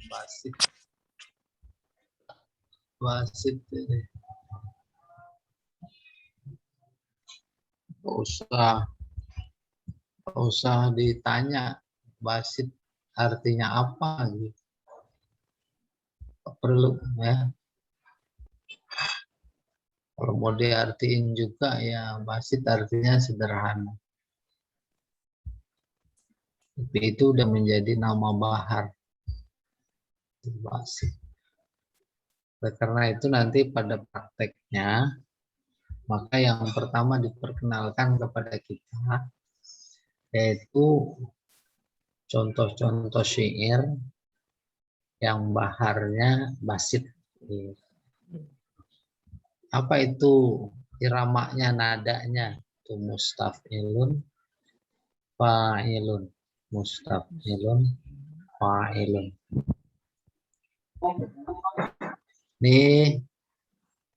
basit. Basit ini. Nggak usah ditanya basit artinya apa gitu. Perlu ya. Kalau mau diartiin juga ya basit artinya sederhana. Tapi itu udah menjadi nama bahar. Basit. Karena itu nanti pada prakteknya, maka yang pertama diperkenalkan kepada kita yaitu contoh-contoh syair yang baharnya basit. Apa itu iramanya, nadanya? Itu mustaf'ilun, fa'ilun, mustaf'ilun, fa'ilun. Ini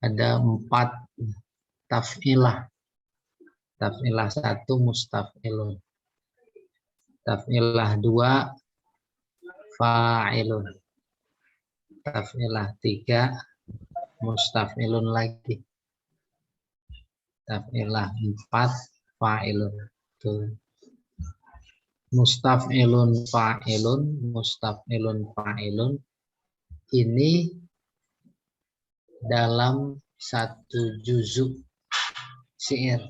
ada 4 taf'ilah. Taf'ilah 1 mustaf'ilun. Taf'ilah 2 fa'ilun. Taf'ilah 3 mustaf'ilun lagi. Taf'ilah 4 fa'ilun. Tuh. Mustaf'ilun fa'ilun, mustaf'ilun fa'ilun. Ini dalam 1 juzuk syair.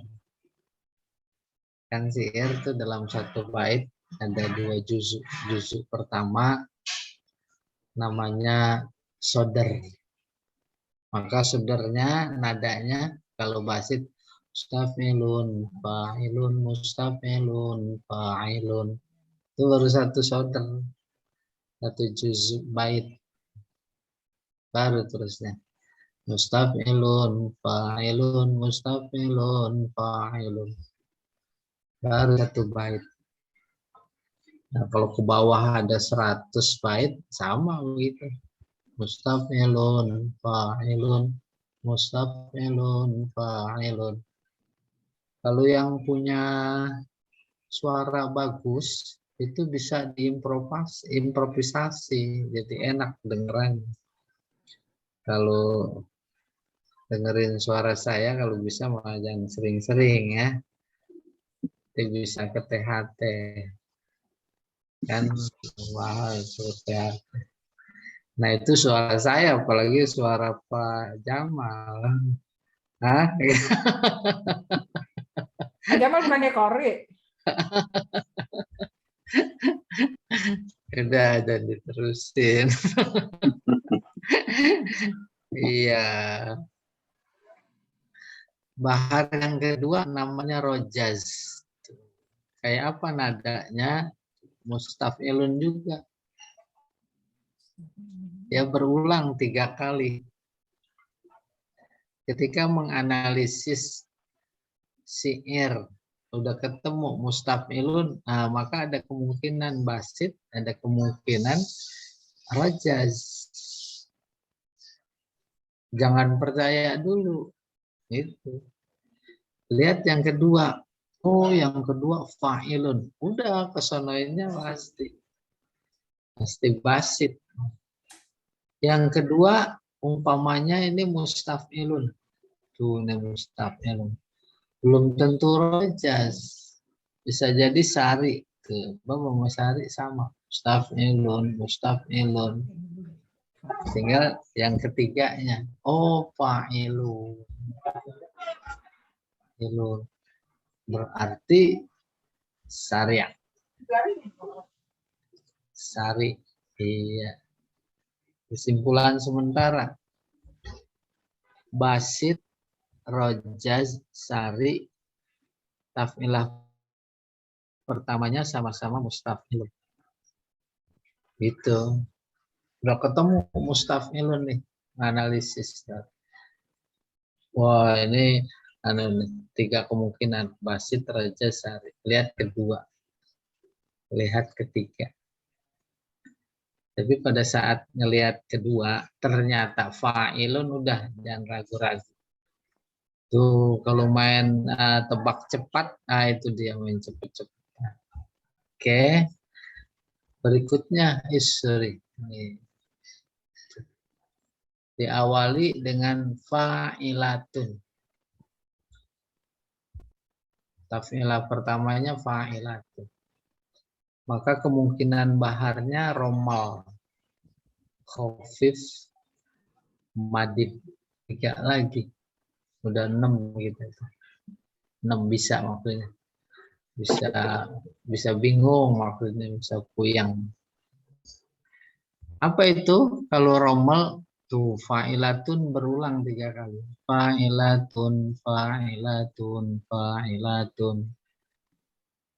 Kan syair itu dalam 1 bait ada 2 juzuk. Juzuk pertama namanya sodar. Maka sodarnya, nadanya kalau basit mustaf'ilun, fa'ilun, mustaf'ilun, fa'ilun. Itu baru 1 sodar. 1 juzuk bait. Baru terusnya. Mustaf'ilun, fa'ilun, mustaf'ilun, fa'ilun. Baru 1 bait. Nah, kalau ke bawah ada 100 bait, sama begitu. Mustaf'ilun, fa'ilun, mustaf'ilun, fa'ilun. Kalau yang punya suara bagus, itu bisa diimprovisasi, jadi enak dengeran. Kalau dengerin suara saya, kalau bisa malah jangan sering-sering ya. Itu bisa ke THT. Kan mahal itu THT. Nah itu suara saya, apalagi suara Pak Jamal. Hah? Pak Jamal bukannya Kori? Udah, dan diterusin. Iya. Bahar yang kedua namanya rojaz. Kayak apa nadanya? Mustaf'ilun juga. Ya berulang 3 kali. Ketika menganalisis syair, udah ketemu mustaf'ilun, nah, maka ada kemungkinan basit, ada kemungkinan rojaz. Jangan percaya dulu. Itu. Lihat yang kedua. Oh, yang kedua fa'ilun. Udah kesonoinnya pasti. Pasti basit. Yang kedua umpamanya ini mustaf'ilun. Tuh, ini mustaf'ilun. Belum tentu rojaz. Bisa jadi sari. Tuh, Bapak Sari sama. Mustaf'ilun, mustaf'ilun. Tinggal yang ketiganya. Oh, fa'ilun. Fa'ilun. Berarti syariah. Sari. Iya. Kesimpulan sementara. Basit, rojaz, sari, taf'ilah pertamanya sama-sama mustaf'ilun. Gitu. Udah ketemu mustaf'ilun nih. Analisis. Wah, ini 3 kemungkinan. Basit, rojaz, sari. Lihat kedua. Lihat ketiga. Tapi pada saat ngelihat kedua, ternyata fa'ilun udah jangan ragu-ragu. Tuh kalau main tebak cepat, itu dia main cepat-cepat. Oke. Berikutnya sorry. diawali dengan fa'ilatun. Taf'ilah pertamanya fa'ilatun. Maka kemungkinan baharnya romal, khafif, madid. 3 lagi. Udah 6 gitu. 6 bisa maksudnya. Bisa bingung maksudnya, bisa puyang. Apa itu? Kalau romal tuh fa'ilatun berulang 3 kali. Fa'ilatun, fa'ilatun, fa'ilatun.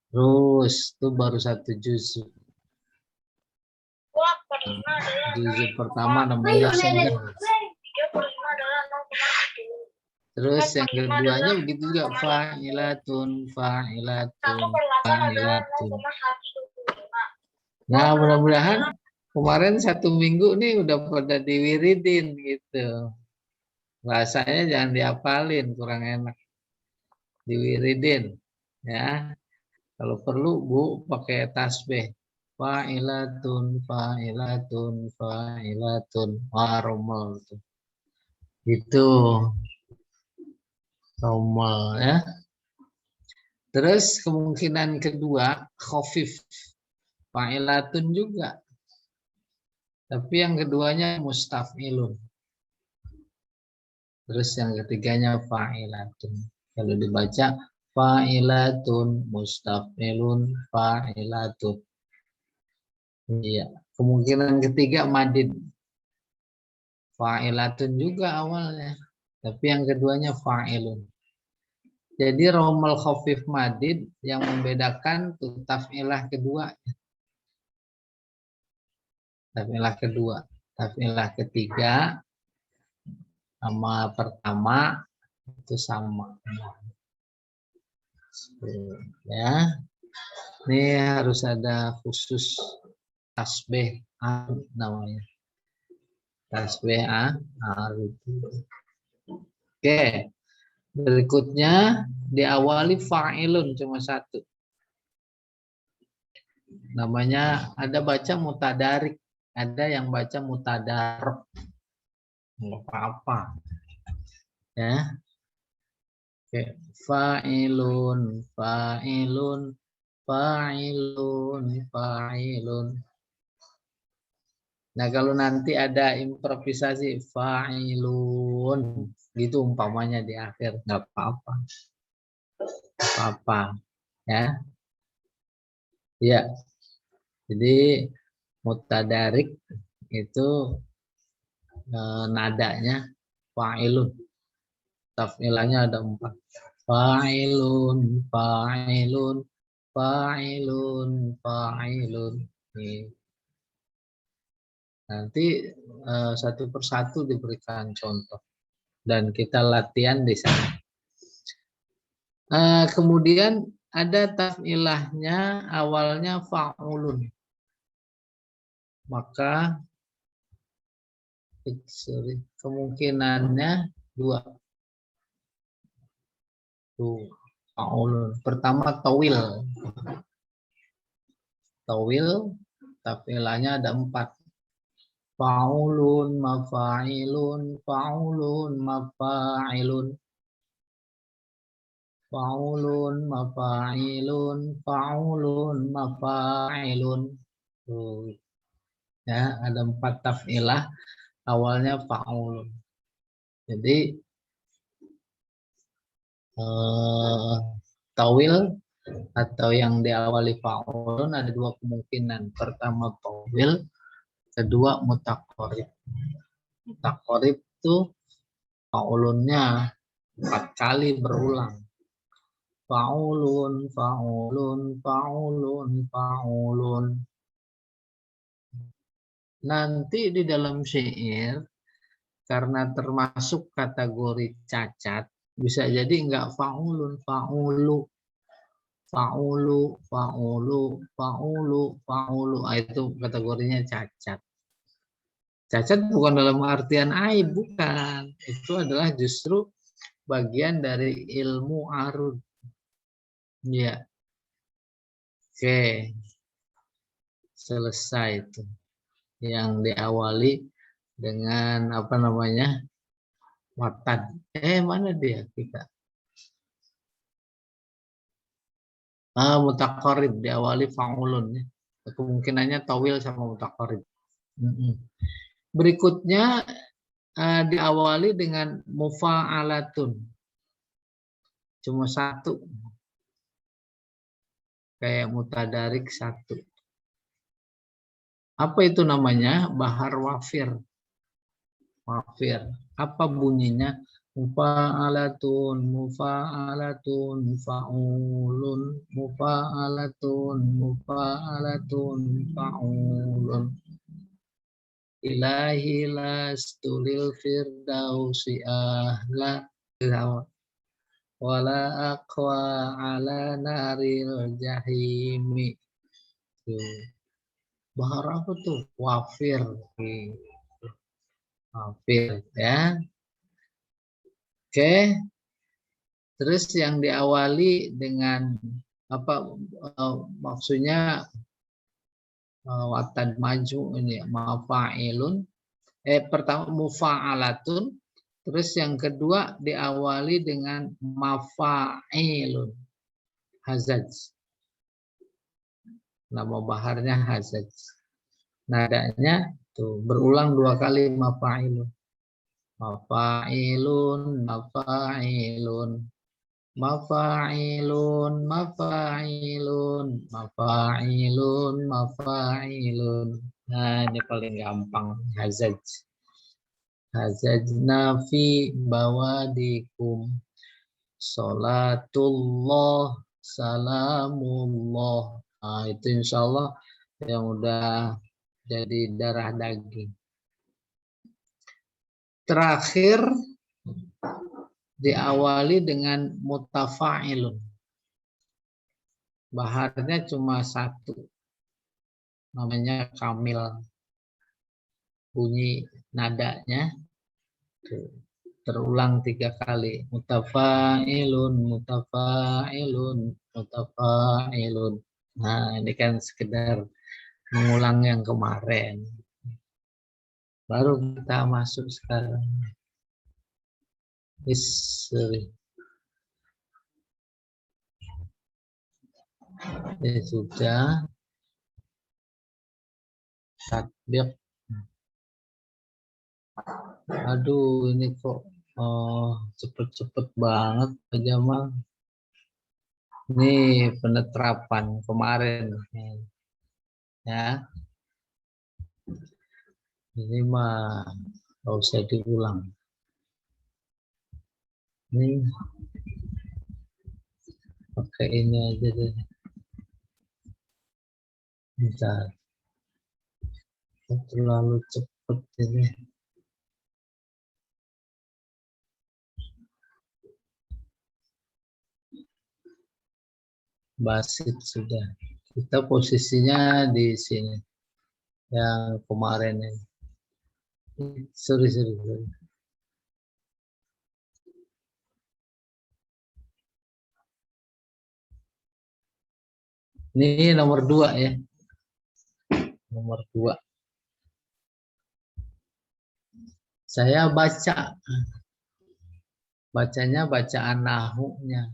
Terus itu baru 1 juz. Juz pertama namanya sungguh. Terus yang keduanya begitu juga fa'ilatun, fa'ilatun, fa'ilatun. Nah, mudah-mudahan kemarin 1 minggu nih udah pada diwiridin gitu. Bahasanya jangan dihafalin, kurang enak. Diwiridin ya. Kalau perlu Bu pakai tasbih. Fa'ilatun, fa'ilatun, fa'ilatun. Waromol tuh. Itu romal ya. Terus kemungkinan kedua khafif. Fa'ilatun juga. Tapi yang keduanya mustaf'ilun. Terus yang ketiganya fa'ilatun. Kalau dibaca fa'ilatun, mustaf'ilun, fa'ilatun. Iya. Kemungkinan ketiga madid. Fa'ilatun juga awalnya. Tapi yang keduanya fa'ilun. Jadi romal khafif madid yang membedakan tuh taf'ilah kedua. Taf'ilah kedua. Taf'ilah ketiga sama pertama itu sama. Ya. Ini harus ada khusus tasbih namanya. Tasbih Oke. Berikutnya diawali fa'ilun cuma 1. Namanya ada baca mutadarik, ada yang baca mutadarok. Enggak apa-apa. Ya. Oke. Fa'ilun, fa'ilun, fa'ilun, fa'ilun. Nah, kalau nanti ada improvisasi fa'ilun gitu umpamanya di akhir, nggak apa-apa. Apa-apa ya. Ya. Jadi mutadarik itu nadanya fa'ilun. Taf'ilahnya ada 4. Fa'ilun, fa'ilun, fa'ilun, fa'ilun. Nanti satu persatu diberikan contoh dan kita latihan di sana. Kemudian ada taf'ilahnya awalnya fa'ulun. Maka kemungkinannya 2. Tuh, fa'ulun. Pertama tawil. Tawil taf'ilahnya ada 4. Fa'ulun, mafa'ilun, fa'ulun, mafa'ilun. Fa'ulun, mafa'ilun, fa'ulun, mafa'ilun. Tuh. Ya, ada 4 taf'ilah awalnya fa'ulun. Jadi tawil atau yang diawali fa'ulun ada 2 kemungkinan. Pertama tawil, kedua mutaqarib. Mutaqarib itu fa'ulunnya 4 kali berulang. Fa'ulun, fa'ulun, fa'ulun, fa'ulun. Nanti di dalam syair, karena termasuk kategori cacat, bisa jadi enggak fa'ulun, fa'ulu. Fa'ulu, fa'ulu, fa'ulu, fa'ulu. Itu kategorinya cacat. Cacat bukan dalam artian aib, bukan. Itu adalah justru bagian dari ilmu arud. Ya. Oke. Selesai itu. Yang diawali dengan apa namanya? Watad. Mana dia kita? Mutaqarrib diawali fa'ulun ya. Kemungkinannya tawil sama mutaqarrib. Berikutnya diawali dengan mufa'alatun. Cuma satu. Kayak mutadarik satu. Apa itu namanya? Bahar wafir. Wafir. Apa bunyinya? Mufa'alatun, mufa'alatun, fa'ulun, mufa'alatun, mufa'alatun, fa'ulun. Ilahi lastulil firdausi ahla wala aqwa ala naril jahimi. Bahar apa tuh? Wafir. Wafir ya. Oke. Terus yang diawali dengan apa maksudnya watad maju ini mafa'ilun. Pertama mufa'alatun. Terus yang kedua diawali dengan mafa'ilun. Hazaj. Nama baharnya hazaj. Nadanya tuh berulang 2 kali mafa'ilun. Mafa'ilun, mafa'ilun. Mafa'ilun, mafa'ilun, mafa'ilun, mafa'ilun. Nah, ini paling gampang. Hazaj. Hazajna fi bawadikum. Salatullah, salamullah. Nah, itu insya Allah yang udah jadi darah daging. Terakhir diawali dengan mutafa'ilun. Baharnya cuma satu. Namanya kamil. Bunyi nadanya terulang 3 kali. Mutafa'ilun, mutafa'ilun, mutafa'ilun. Nah, ini kan sekedar mengulang yang kemarin. Baru kita masuk sekarang. Sorry. Ini sudah tatbiq. Aduh, ini kok cepet-cepet banget Pak Jamal. Ini penerapan kemarin ya. Ini mah nggak usah diulang. Ini pakai ini aja deh. Bentar. Terlalu cepet ini. Basit sudah. Kita posisinya di sini. Yang kemarin ini. Sorry. Ini nomor 2 ya. Nomor 2. Saya baca. Bacanya bacaan nahunya.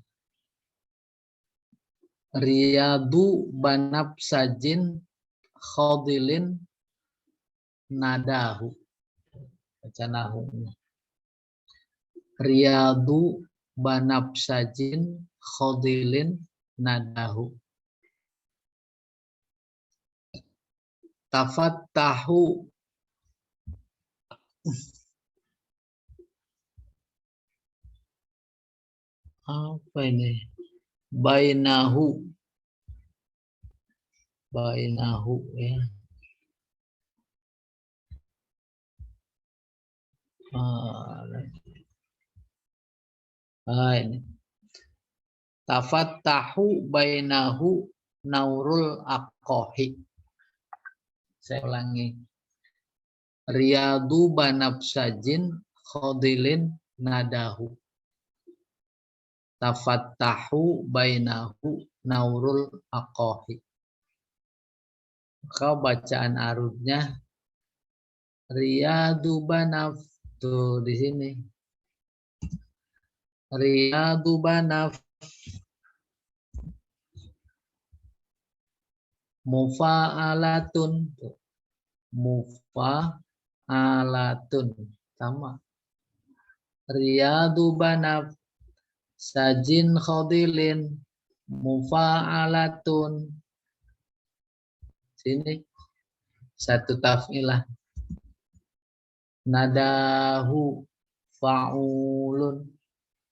Riyadu banab sajin khadilin nadahu. Baca nahunya. Riyadu banab sajin khadilin nadahu. Tafattahu. Apa ini? Bainahu ya. Ini. Tafattahu bainahu naurul aqohi. Saya ulangi. Riyadu banabsajin khadilin nadahu. Tafattahu bainahu naurul aqohi. Maka bacaan arudnya Riyadu banaf. Tuh di sini. Riyadu banaf. Mufa'alatun. Mufa'alatun. Sama. Riyadu banaf. Sajin khadilin. Mufa'alatun. Sini. Satu taf'ilah. Nadahu fa'ulun.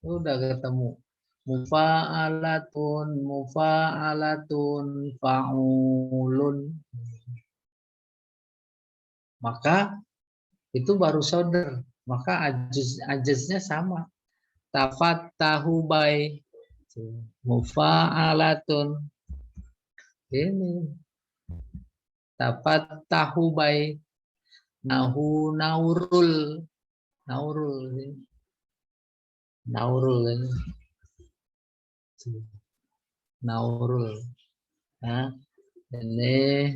Udah ketemu. Mufa'alatun, fa'ulun. Maka itu baru sodar. Maka ajaznya sama. Tafattahu bai. Mufa'alatun. Ini. Tafattahu bai. Nahu naurul. Naurul. Naurul ini. Naurul. Nah, ini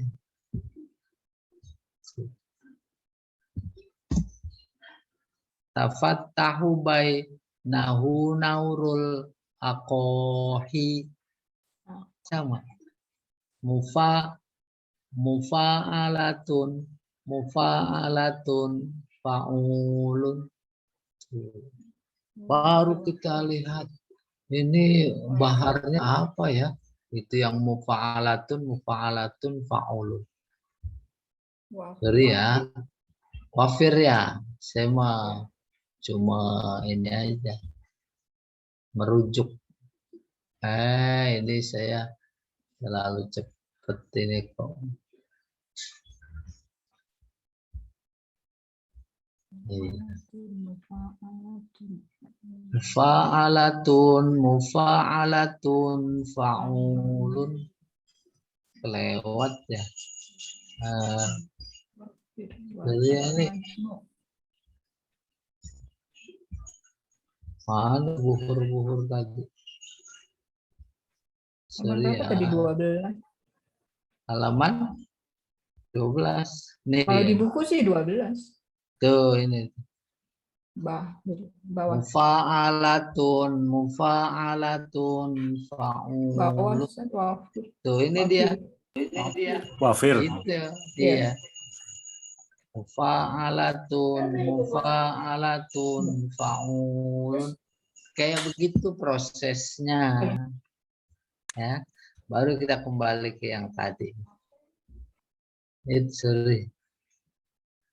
tafattahu bai nahu naurul aqohi. Sama. Mufa'alatun fa'ulun. Baru kita lihat ini baharnya apa ya? Itu yang mufa'alatun fa'ulun. Sorry ya. Wafir ya. Saya mah cuma ini aja. Merujuk. Ini saya terlalu cepat ini kok. Mufa'alatun fa'ulun. Kelewat ya. Jadi ini mana buhur tadi? Sorry ya. Tadi 12. Halaman 12. Nih. Kalau di buku sih 12. Tuh ini. Bawah. Mufa'alatun Bawah. fa'ulun. Tuh ini dia. Wafir. Itu dia. Mufa'alatun fa'ulun. Kayak begitu prosesnya. Ya. Baru kita kembali ke yang tadi. Sorry.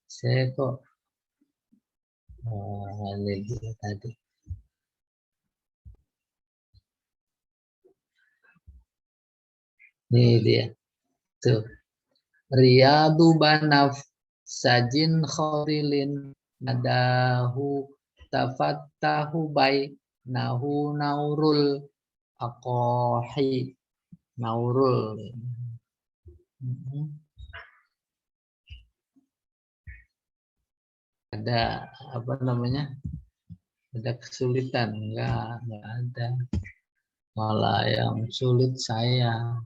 Saya kok ini dia tadi. Ini dia. Tuh. Riyadu banaf sajin khorilin nadahu tafattahu bai nahu naurul aqohi. Naurul. Ada apa namanya? Ada kesulitan? Enggak ada. Malah yang sulit saya.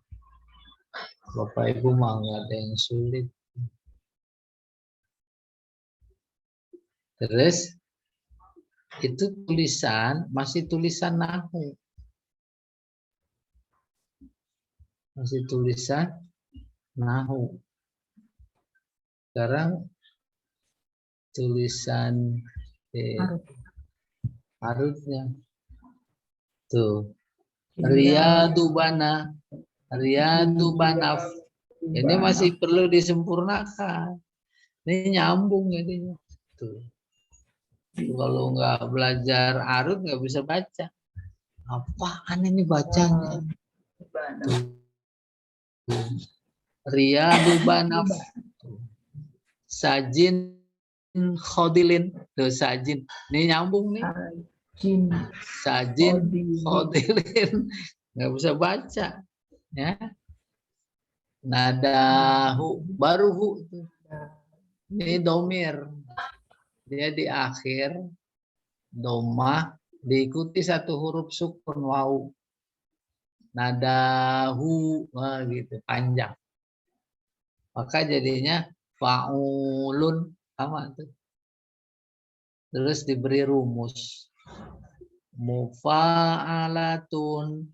Bapak Ibu mah enggak ada yang sulit. Terus itu masih tulisan nahu. Masih tulisan nahu. Sekarang tulisan arutnya. Tuh. Riyadu banaf. Ini masih perlu disempurnakan. Ini nyambung ini. Tuh. Kalau nggak belajar arut nggak bisa baca. Apaan ini bacanya? Riyadu banaf. Sajin khodilin. Tuh sajin. Ini nyambung nih. Sajin khodilin. Nggak bisa baca. Ya. Nadahu. Baru hu. Ini domir. Dia di akhir domah diikuti satu huruf sukun wau. Nadahu gitu panjang. Maka jadinya fa'ulun. Sama tuh. Terus diberi rumus. Mufa'alatun,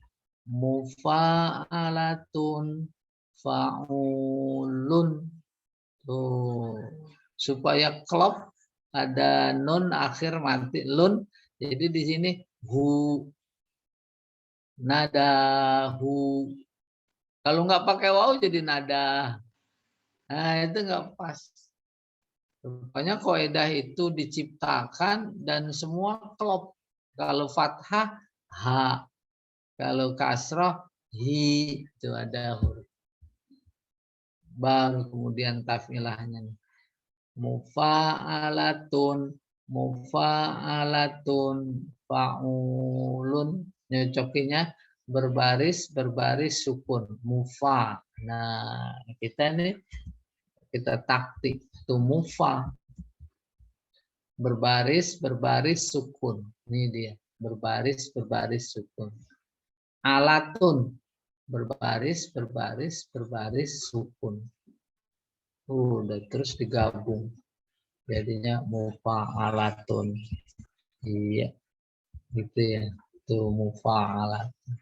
mufa'alatun, fa'ulun. Tuh. Supaya klop ada nun akhir mati lun. Jadi di sini hu, nadahu. Kalau nggak pakai waw jadi nada. Nah itu nggak pas. Rupanya kaidah itu diciptakan dan semua klop. Kalau fathah ha, kalau kasrah hi, itu ada huruf. Baru kemudian taf'ilahnya. Mufa'alatun, mufa'alatun, fa'ulun. Nyocokinya berbaris sukun. Mufa. Nah, kita taktik. Itu mufa. Berbaris sukun. Ini dia. Berbaris sukun. Alatun. Berbaris sukun. Udah terus digabung. Jadinya mufa'alatun. Iya. Gitu ya. Itu mufa'alatun.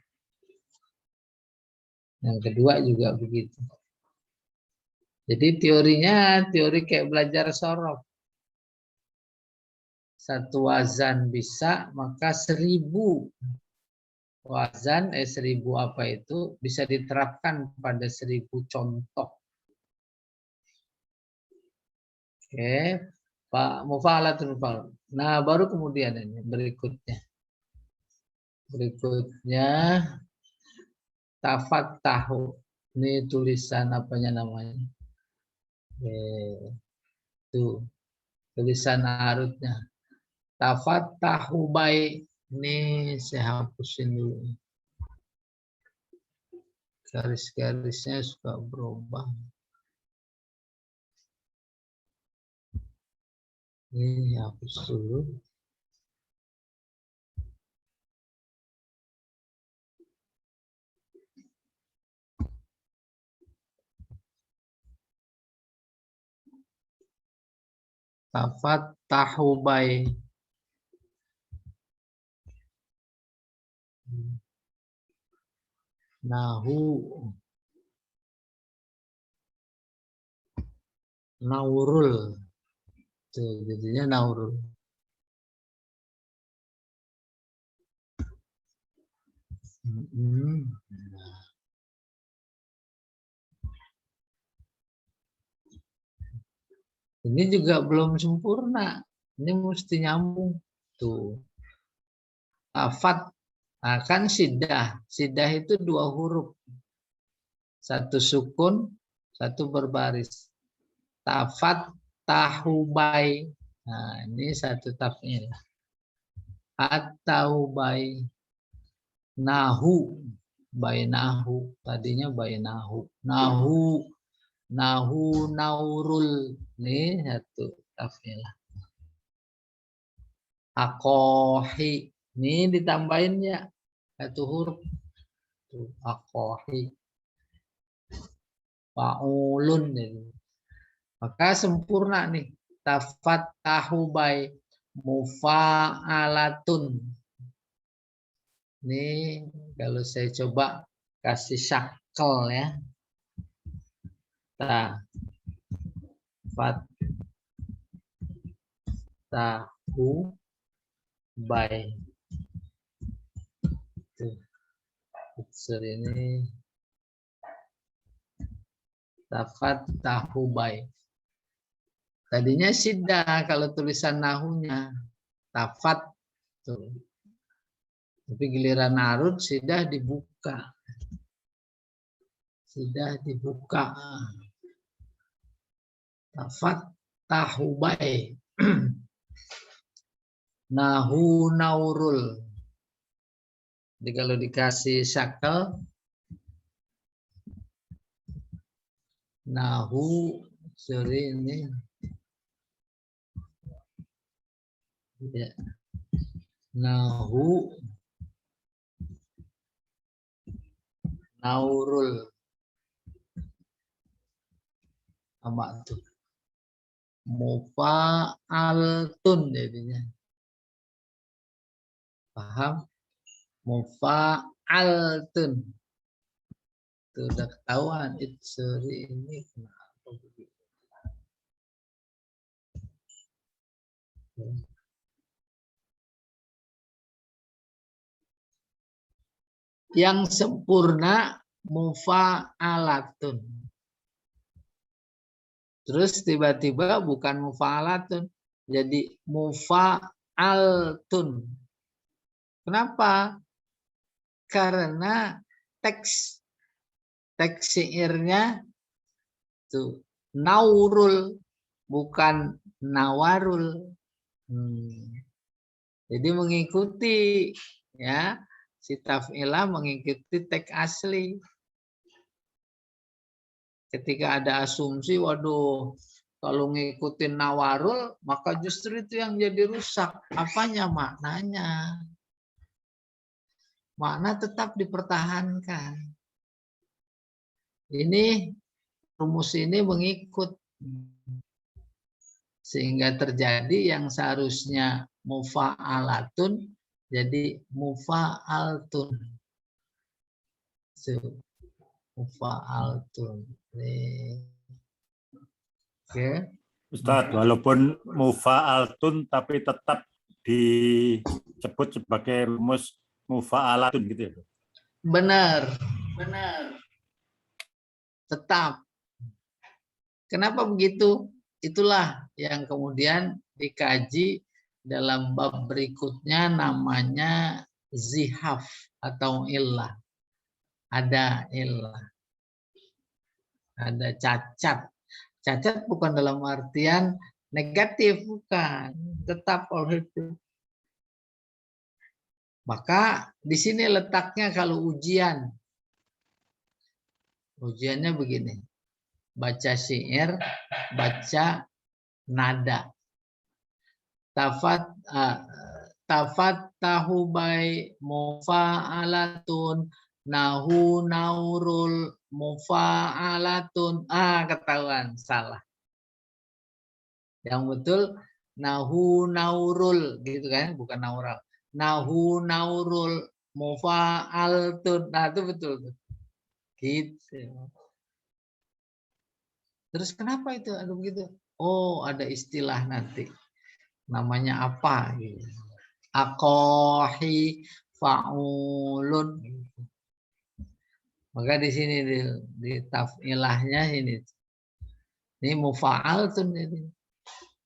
Yang kedua juga begitu. Jadi teorinya teori kayak belajar sorof. Satu wazan bisa, maka 1000 wazan, 1000 apa itu bisa diterapkan pada 1000 contoh. Oke, Pak mufa'alatun fa'al. Nah, baru kemudian ini berikutnya. Berikutnya tafattahu. Ini tulisan apanya namanya? Tuh, tulisan arutnya. Tafattahu baik. Ini saya hapusin dulu. Garis-garisnya suka berubah. Ini hapus dulu. Tafattahu baik. Nahu, naurul, tuh jadinya naurul. Ini juga belum sempurna. Ini mesti nyambung. Tuh. Tafat, nah kan sidah. Sidah itu 2 huruf. Satu sukun, satu berbaris. Tafat tahubai. Nah, ini satu taf'il. Atau bai nahu, bai nahu. Tadinya bai nahu. Nahu, naurul. Ini satu taf'il. Akohi. Ini ditambahin ya. Satu huruf. Akohi. Fa'ulun. Maka sempurna nih. Tafattahu bai mufa'alatun. Ini kalau saya coba kasih syakal ya. Tafattahu bai. Unsur ini tafattahu bai. Tadinya sidah kalau tulisan nahunya tafat tuh. Tapi giliran arut sidah dibuka. Sidah dibuka. Tafattahu bai. Nahu naurul. Jadi kalau dikasih syakal nahu, sorry ini ya. Nahu naurul sama tuh Mufa'altun jadinya. Paham? Mufa'altun. Itu udah ketahuan. Itsuri ini kenapa begitu? Yang sempurna mufa'alatun. Terus tiba-tiba bukan mufa'alatun, jadi mufa'altun. Kenapa? Karena teks syairnya itu naurul, bukan nawarul. Jadi mengikuti, ya, si taf'ilah mengikuti teks asli. Ketika ada asumsi, waduh, kalau ngikutin nawarul, maka justru itu yang jadi rusak. Apanya? Maknanya. Makna tetap dipertahankan. Ini, rumus ini mengikut. Sehingga terjadi yang seharusnya mufa'alatun, jadi mufa'altun. Mufa'altun. Oke. Ustadz, walaupun mufa'altun tapi tetap disebut sebagai rumus mufa'alatun gitu ya. Benar. Tetap. Kenapa begitu? Itulah yang kemudian dikaji dalam bab berikutnya, namanya zihaf atau illah. Ada illah. Ada cacat. Cacat bukan dalam artian negatif, bukan. Tetap oleh itu. Maka di sini letaknya kalau ujian. Ujiannya begini. Baca syair, baca nada. Tafat tahubai mufa'alatun nahu naurul mufa'alatun. Ketahuan salah. Yang betul nahu naurul gitu kan, bukan naural. Nahu naurul mufa'alatun. Itu betul tuh. Gitu. Terus kenapa itu ada begitu? Oh, ada istilah nanti. Namanya apa gitu. Aqahi fa'ulun. Maka di sini di taf'ilahnya ini. Ini mufa'altun ini.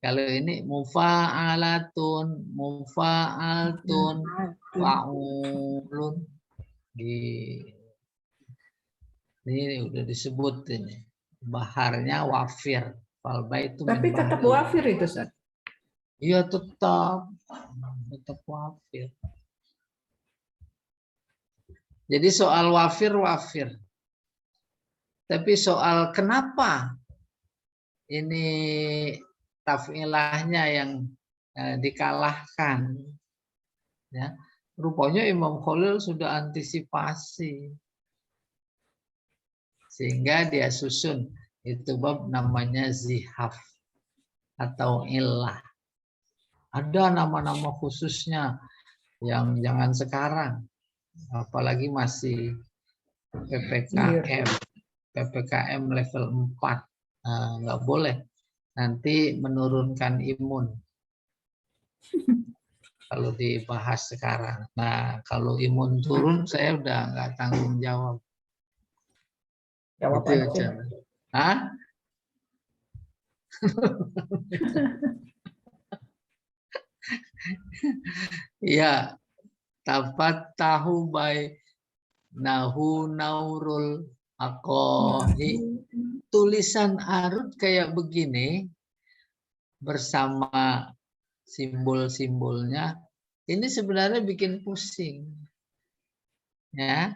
Kalau ini mufa'alatun, mufa'altun, fa'ulun. Ini udah disebut ini. Baharnya wafir. Tapi tetap wafir itu, Ustaz. Iya, tetap wafir. Jadi soal wafir. Tapi soal kenapa ini taf'ilahnya yang dikalahkan, ya, rupanya Imam Khalil sudah antisipasi sehingga dia susun itu bab namanya zihaf atau illah. Ada nama-nama khususnya yang jangan sekarang, apalagi masih PPKM level 4. Nggak boleh, nanti menurunkan imun kalau dibahas sekarang. Nah, kalau imun turun saya udah nggak tanggung jawab. Jawab Gitu, aja. Hah? Ya, tafat tahu by nahu naurul aqahi. Tulisan arut kayak begini bersama simbol-simbolnya ini sebenarnya bikin pusing. Ya.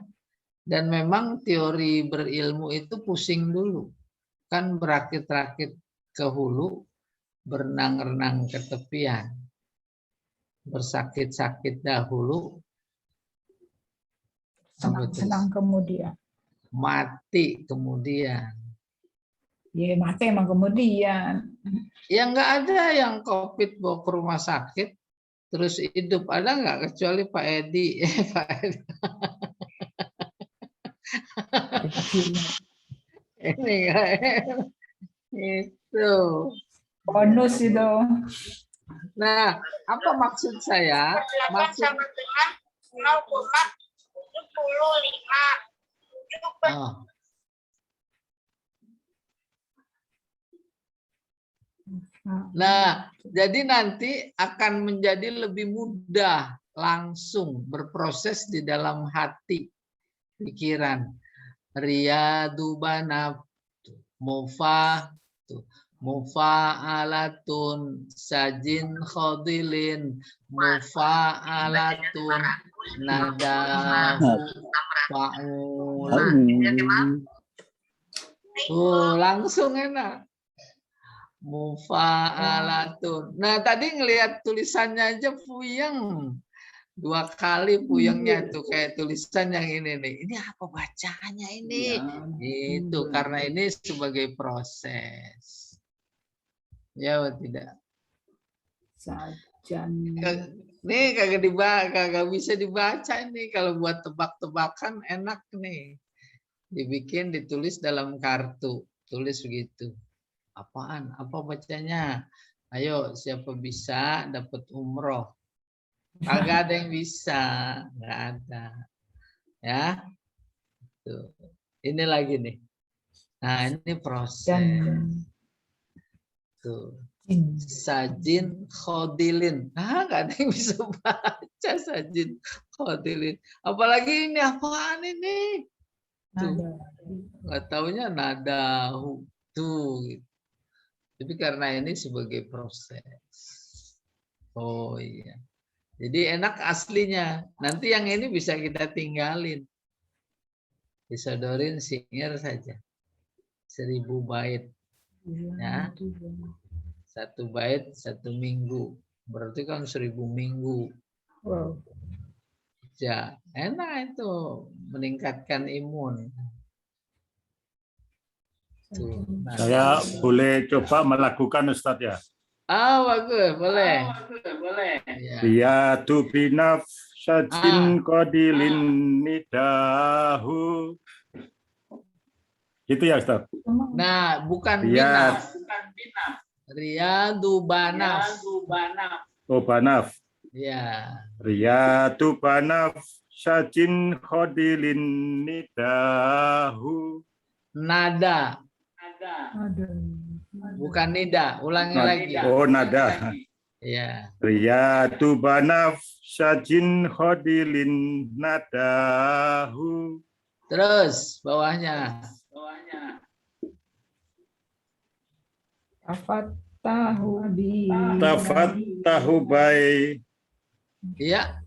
Dan memang teori berilmu itu pusing dulu. Kan berakit-rakit ke hulu, berenang-renang ke tepian. Bersakit-sakit dahulu, Senang-senang kemudian. mati kemudian. Ya mati emang kemudian. Ya nggak ada yang COVID bawa ke rumah sakit terus hidup, ada nggak kecuali Pak Edi? Pak Edi. Ini itu. Bonus itu. Nah, apa maksud saya? Maksud oh. Nah, jadi nanti akan menjadi lebih mudah langsung berproses di dalam hati, pikiran. Riyadubana, mufa'alatun, sajin khadilin, mufa'alatun, nadahu fa'ulan. Langsung enak. Mufa'alatun. Nah, tadi ngelihat tulisannya aja puyeng. 2 kali puyengnya itu kayak tulisan yang ini nih. Ini apa bacanya ini? Itu karena ini sebagai proses. Ya atau tidak? Sajan. Nih kagak bisa dibaca ini. Kalau buat tebak-tebakan enak nih. Dibikin, ditulis dalam kartu. Tulis begitu. Apaan? Apa bacanya? Ayo, siapa bisa dapat umroh? Kagak ada yang bisa, nggak ada. Ya, tuh. Ini lagi nih. Nah, ini proses. Tuh. Sajin khodilin. Nggak ada yang bisa baca sajin khodilin. Apalagi ini apaan ini? Tuh. Nggak taunya nadahu. Tuh. Gitu. Tapi karena ini sebagai proses. Oh iya. Jadi enak aslinya. Nanti yang ini bisa kita tinggalin. Disodorin singir saja. 1000 bait. Ya. 1 bait 1 minggu. Berarti kan 1000 minggu. Wow. Ya, enak itu. Meningkatkan imun. Tuh, nah. Saya boleh coba melakukan Ustadz ya. Bagus, boleh. Ya. Riyadu binaf sajin kodilin nidahu. Gitu ya Ustaz. Nah, bukan binaf. Riyadu banaf. Oh banaf. Ya. Riyadu banaf sajin kodilin nidahu. Nada. Bukan nida. Ulangi lagi. Oh nada. Ya. Riyadu banaf sajin kodilin nadahu. Terus bawahnya. Tafattahu bai. Iya.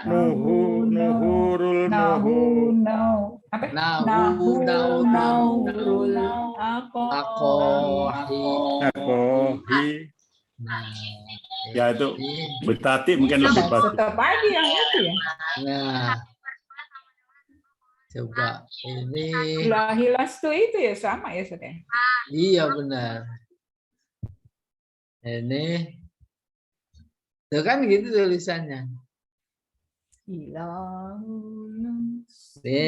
Nuhurul akohi. Ya itu betati mungkin lebih bagus. Tetap aja yang itu ya. Nah, coba ini. Hilas tuh itu ya sama ya sudah. Iya benar. Ini, tuh kan gitu tulisannya. Ini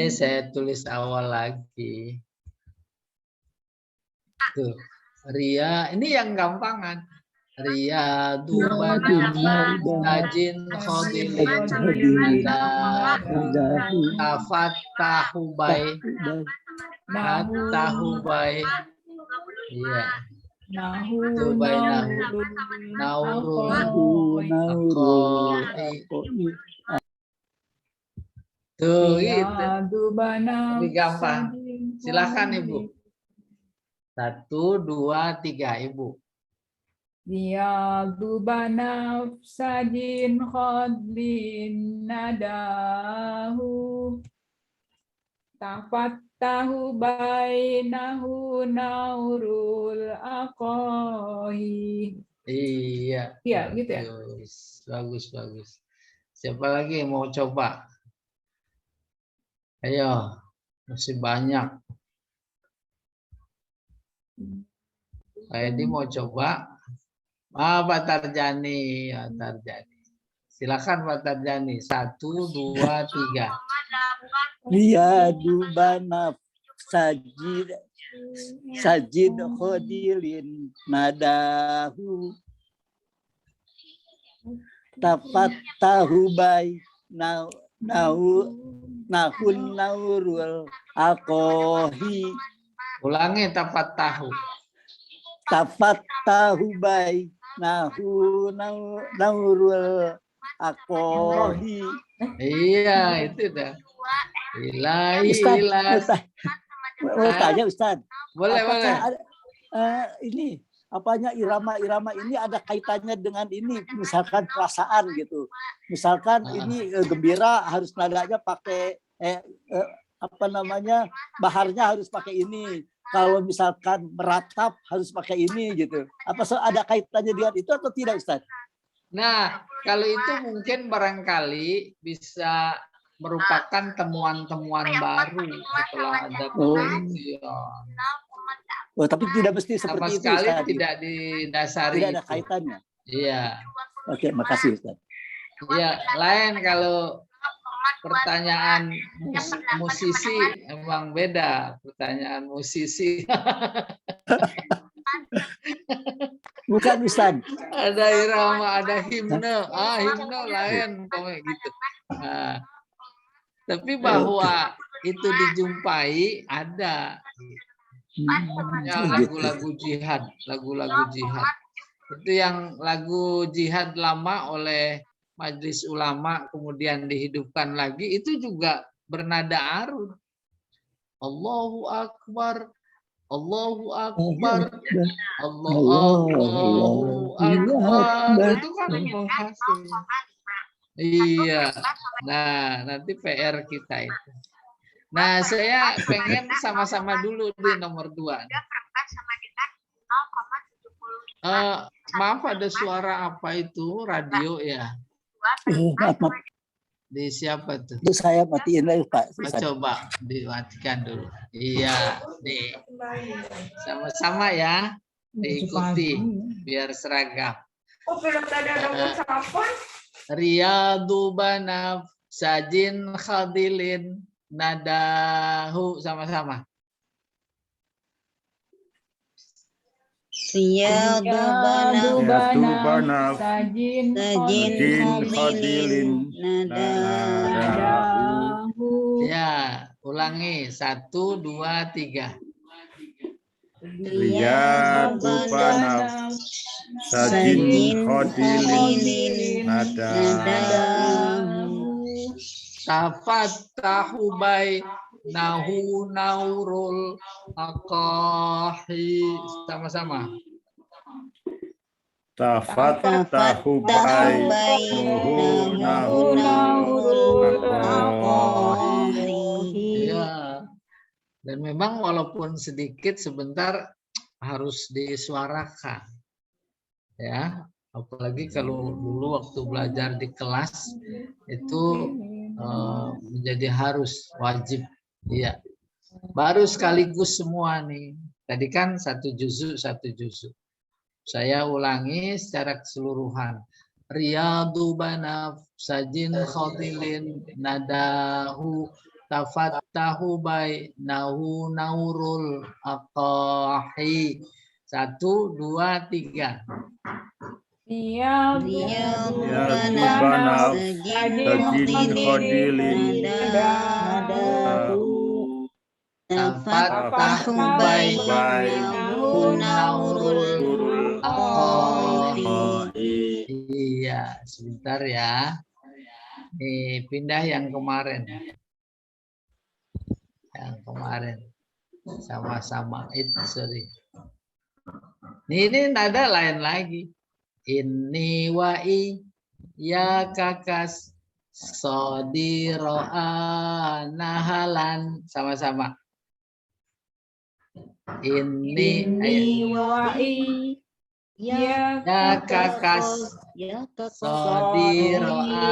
saya tulis awal lagi. Tuh, Ria, ini yang gampangan. Ria dubana sajin khadilin tafat tahubai tahubai. Iya. Tubai naurul tuh gitu. Lebih gampang. Silakan Ibu. 1, 2, 3 Ibu. Riyadubana sajin khadlin nadahu tafattahu bainahu naurul aqahi. Iya. Iya, gitu ya. Bagus. Siapa lagi yang mau coba? Ayo, masih banyak. Pak Edi mau coba? Pak Tarjani, ya, Tarjani. Silakan Pak Tarjani. 1, 2, 3. Riyadu banaf sajid khodilin nadahu tafattahu bay nahun naurul aqohi Ulangi tafattahu. bay naurul aqohi. Iya, itu dah. Ilahi Ustaz, ilas. mau tanya Ustaz. Boleh, boleh. Ini apanya irama-irama ini ada kaitannya dengan ini, misalkan perasaan gitu. Misalkan ini gembira harus nadanya pakai baharnya harus pakai ini. Kalau misalkan meratap harus pakai ini gitu. Apa ada kaitannya dengan itu atau tidak Ustaz? Nah, kalau itu mungkin barangkali bisa merupakan temuan-temuan baru setelah ada penelitian. Oh, tapi tidak mesti Sama seperti itu sekali Ustaz. tidak didasari. Tidak ada itu. kaitannya. Iya. Oke, makasih Ustaz. Iya, lain kalau pertanyaan musisi emang beda. Pertanyaan musisi Bukan Ustaz. ada irama, ada himne. Himne lain pokoknya gitu. Nah, tapi bahwa itu dijumpai ada. Ya, lagu-lagu jihad, lagu-lagu jihad. Itu yang lagu jihad lama oleh Majelis Ulama kemudian dihidupkan lagi, itu juga bernada arud. Allahu Akbar, Allahu Akbar, Allahu Akbar. Itu kan menghasil. Iya. Nah, nanti PR kita itu. Nah, saya pengen sama-sama dulu di nomor 2. Maaf, ada suara apa itu? Radio ya? Maaf. Di siapa tuh? Itu saya matiin lagi Pak. Coba dimatikan dulu. Iya, sama-sama ya. Diikuti biar seragam. Riyadu banaf sajin khadilin nadahu, sama-sama. Riyadu banaf sajin khadilin nadahu. Ya, ulangi. 1, 2, 3. Riyadu banaf sajin khadilin nadahu. Tafattahu bay nahu naurul aqahi, sama-sama. Tafattahu bay nahu naurul aqahi. Ya. Dan memang walaupun sedikit sebentar harus disuarakan. Ya, apalagi kalau dulu waktu belajar di kelas itu menjadi harus wajib, ya. Baru sekaligus semua nih. Tadi kan 1 juzuk. Saya ulangi secara keseluruhan. Riyadu banaf sajin khadilin nadahu tafattahu bay nahu naurul aqahi. 1, 2, 3. Riyadu banaf sajin khadilin nadahu tafattahu bay nahu naurul aqahi. Iya, sebentar ya. Pindah yang kemarin. Yang kemarin. Sama-sama itu, sorry. Ini nada lain lagi. Inni wa'i ya kakas sodiro'a nahalan, sama-sama. Ini wa'i ya kakas sodiro'a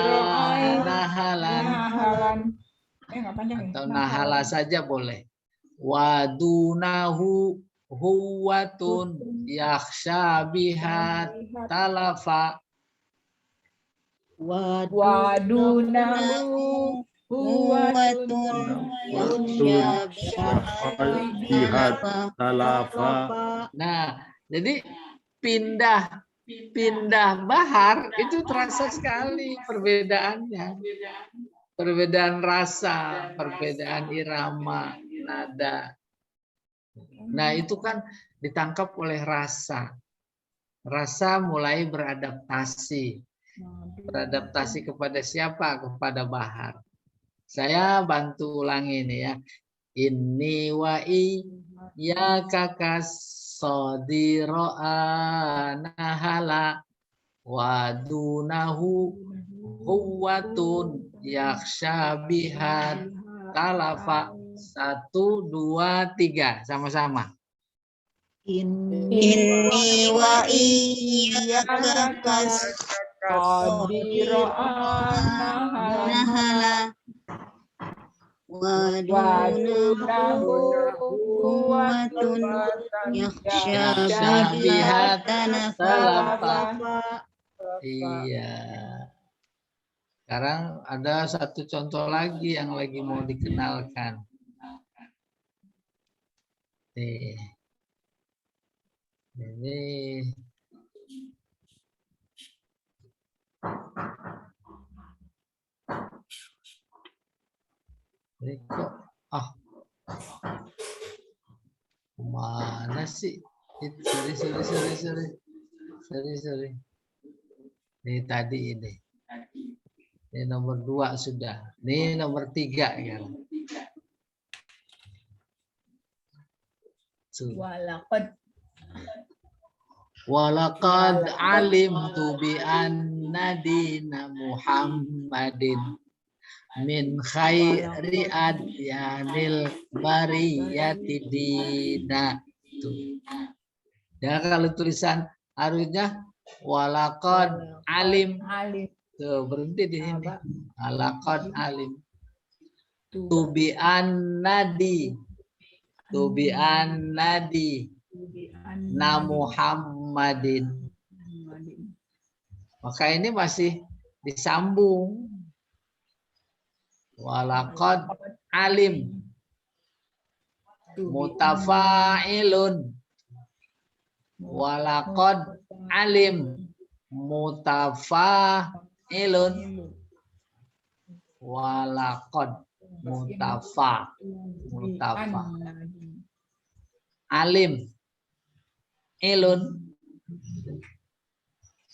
nahalan. Nggak panjang ya? Atau nahala saja boleh. Wadunahu huwatun yakhsha biha talafa. Wadunahu huwatun Jihad talafa. Nah, jadi pindah bahar itu terasa sekali perbedaannya. Perbedaan rasa, perbedaan irama, nada. Nah, itu kan ditangkap oleh rasa. Rasa mulai beradaptasi. Beradaptasi kepada siapa? Kepada bahar. Saya bantu ulangi ini ya. Inni wa ya kakas sodiro'a nahala wa dunahu huwatun yakhsha biha talafa. 1, 2, 3 sama-sama. Inni wa iyyaka nahala wadunahu huwatun yakhsha biha talafa. Iya. Sekarang ada satu contoh lagi yang lagi mau dikenalkan. Nih. Ini kok mana sih? Sorry. Ini tadi ini. Ini nomor 2 sudah. Ini nomor 3 ya. Walaqad alimtu bi anna dina Muhammadin min khairi adyanil bariyati dina. Ya, kalau tulisan harusnya walaqad alim. Tuh, berhenti di sini. Walaqad alim. Tu bi annadi na Muhammadin. Maka ini masih disambung. Walaqad alim mutafa'ilun. Walaqad alim mutafa'ilun. Walaqad mutafa. Alim ilun.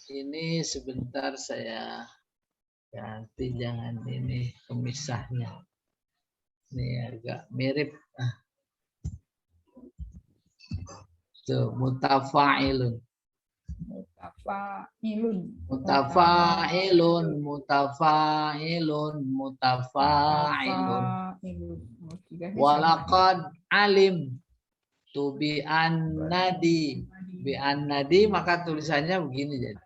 Ini sebentar saya ganti, jangan ini pemisahnya. Ini agak mirip. Tuh, mutafa'ilun. Walaqad alim tu bi annadi. Bi annadi maka tulisannya begini jadi.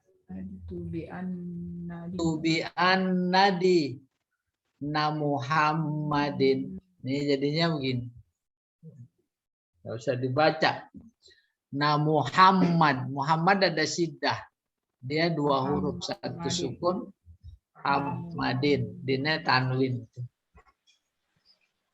Tu bi annadi na Muhammadin. Ini jadinya begini. Enggak usah dibaca. Na Muhammad. Muhammad ada siddah. Dia 2 huruf, 1 sukun, Hammadin. Dinnya tanwin.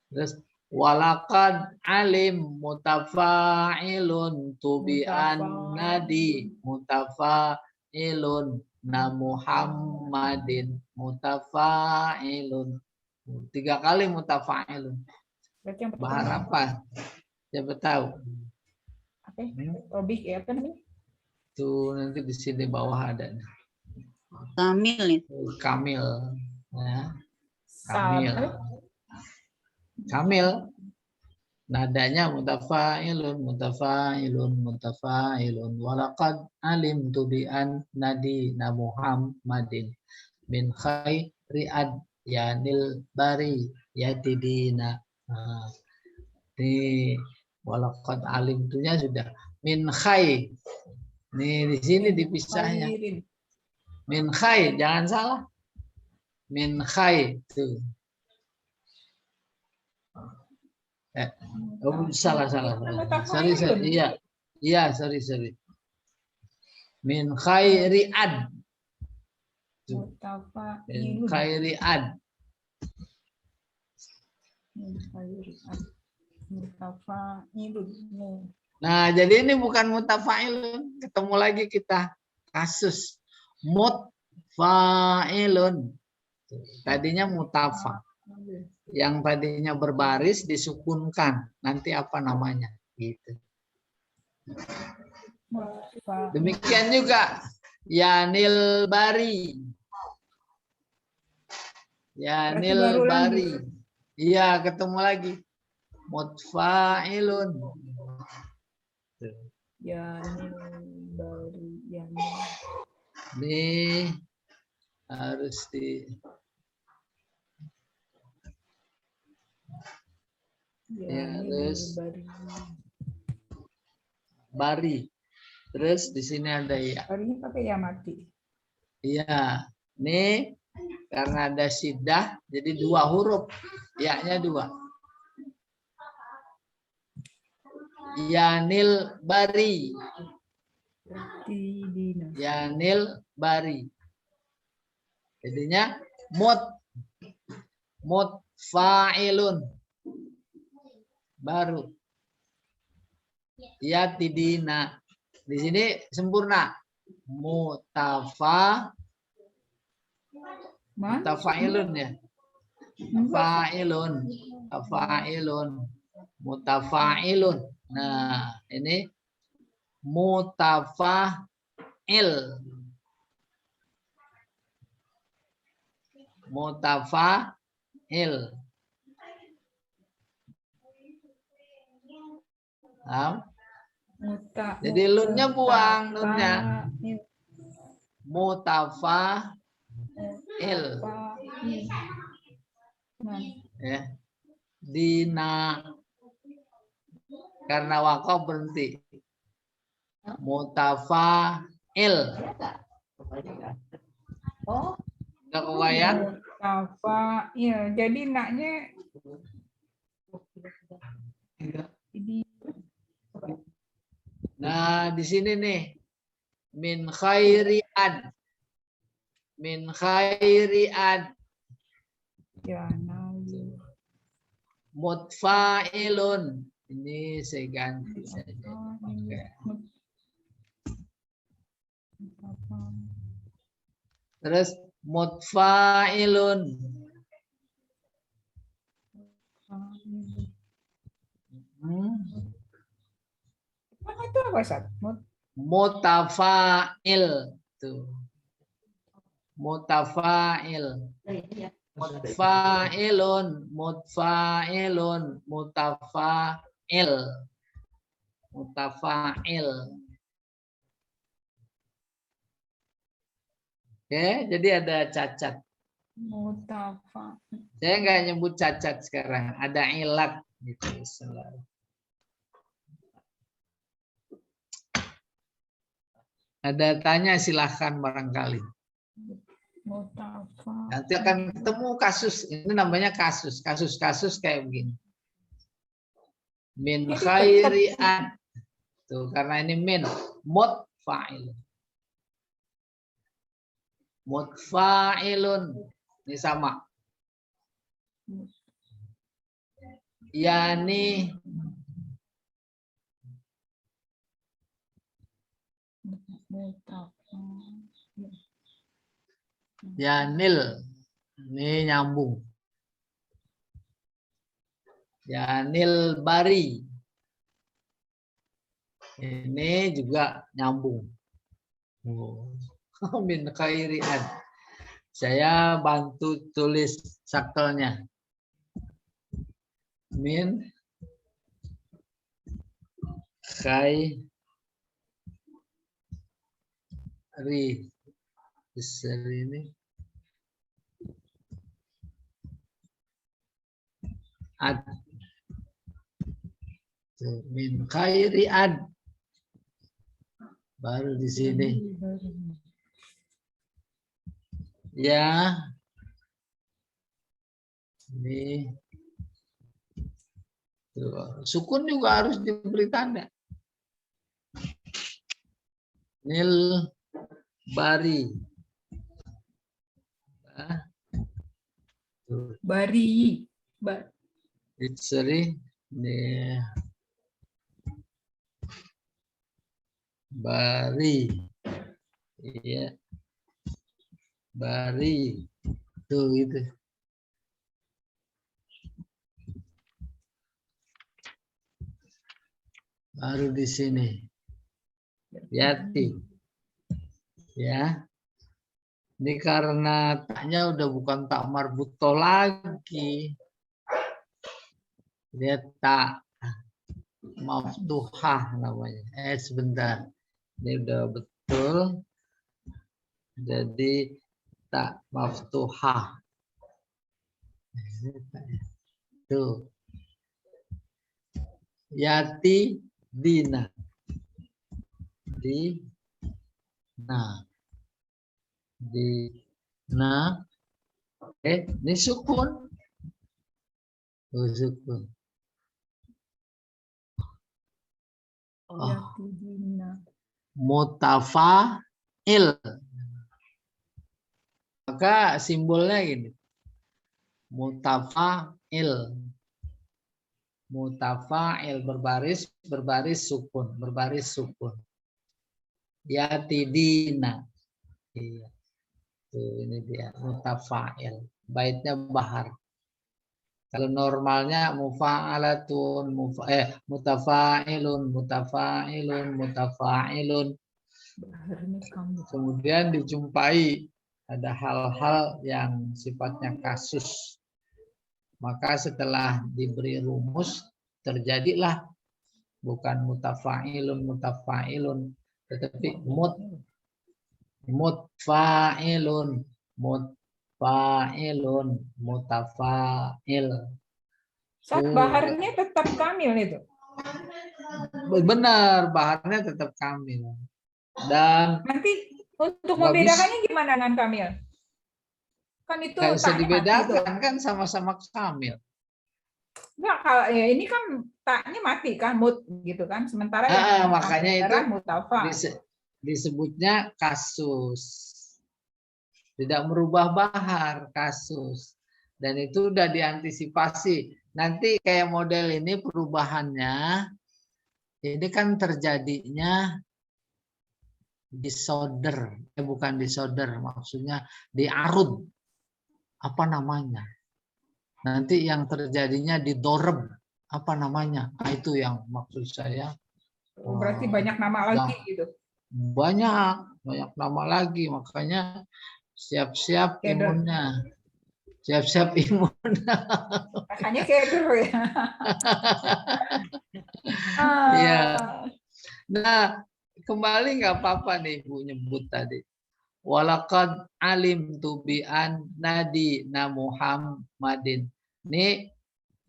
Terus walaqad alim mutafa'ilun tubi'an nadi mutafa'ilun na Muhammadin mutafa'ilun. 3 kali mutafa'ilun. Bahar apa? Siapa tahu? Robik ya kan nih? Tuh nanti di sini bawah ada. Kamil itu. Kamil. Ya. Kamil. Nadanya mutafa'ilun. Walaqad alimtu bi annadina Muhammadin min khairi adyanil bari yatidina. Di walaqad alimtunya sudah min khair. Nih di sini dipisahnya. Min khair, jangan salah. Min khair tuh. Oh, salah. Sorry. Iya, sorry. Min khairi ad. Min khairi ad. Nah, jadi ini bukan mutafa'ilun. Ketemu lagi kita kasus mutfa'ilun. Tadinya mutafa. Yang tadinya berbaris disukunkan. Nanti apa namanya? Gitu. Demikian juga Yanil Bari. Yanil Bari. Iya, ketemu lagi. Mutfa'ilun. Ini harus di harus Bari. Terus di sini ada ya. Barinya pakai ya mati. Iya. Ini karena ada sidah jadi 2 huruf. Ya-nya 2. Yanil Bari. Yanil Bari. Jadinya mutfa'ilun. Baru. Ya tidina. Di sini sempurna. Mutafa'ilun ya. Fa'ilun. Mutafa'ilun. Nah, ini mutafa'il. Mutafa'il. Jadi lunnya buang, nunnya. Mutafa'il. Ya. Dina. Karena wakaf berhenti. Mutafa'il. Oh. Enggak kebayang? Mutafa'il. Jadi naknya Nah, di sini nih. Min khairi ad. Min khairi ad. ya nabi. Mutfa'ilun. Ini saya ganti saja. Oke. Terus mutfa'ilun. Itu apa, Ustaz? Mutafa'il. Tuh. Mutafa'il. Mutfa'ilun. Mutafa'il. Mutafa'il. Oke, jadi ada cacat. Mutafa. Saya nggak nyebut cacat sekarang. Ada ilat. Gitu. Ada tanya silahkan barangkali. Mutafa. Nanti akan ketemu kasus. Ini namanya kasus. Kasus-kasus kayak begini. Min khairi ad. Tuh, karena ini min. Mutfa'il. Mutfa'ilun. Ini sama. Yani. Mutafa. Yanil. Ini nyambung. Yanil Bari. Ini juga nyambung. Min khairi'an. Saya bantu tulis sakelnya. Min khairi. Besar ini. Ad. Min khairi ad. Baru di sini. Ya. Ini. Tuh. Sukun juga harus diberi tanda. Nil bari. Bari. Diceri bari. Iya. Bari. Tuh gitu. Baru di sini. Yati. Ya. Ini karena taknya udah bukan tak marbuto lagi. Dia tak maftuhah namanya. Sebentar. Ini udah betul. Jadi tak maftuhah. Tuh. Yati dina. Dina. Ini sukun. Sukun. Mutafa'il. Maka simbolnya ini. Mutafa'il. Mutafa'il berbaris sukun, Yatidina. Iya. Tuh, ini dia mutafa'il. Baitnya bahar. Kalau normalnya mufa'alatun, mutafa'ilun. Kemudian dijumpai ada hal-hal yang sifatnya kasus. Maka setelah diberi rumus terjadilah bukan mutafa'ilun, tetapi mutfa'ilun, mutafa'il. Baharnya tetap kamil itu. Benar, baharnya tetap kamil. Dan nanti untuk membedakannya gimana dengan kamil? Kan itu nggak bisa taknya dibedakan mati, kan sama-sama kamil. Enggak, kalau ya ini kan taknya mati kan, mut gitu kan. Sementara makanya itu mutafa. Disebutnya kasus. Tidak merubah bahar, kasus. Dan itu udah diantisipasi. Nanti kayak model ini perubahannya, ini kan terjadinya disorder, bukan disorder, maksudnya diarud. Apa namanya? Nanti yang terjadinya didoreb. Apa namanya? Nah, itu yang maksud saya. Berarti banyak nama lagi gitu. Banyak nama lagi, makanya siap-siap imunnya. Siap-siap imun. Makanya keder ya. Iya. Nah, kembali nggak apa-apa nih Bu nyebut tadi. Walaqad alim tubian nadina Muhammadin. Ini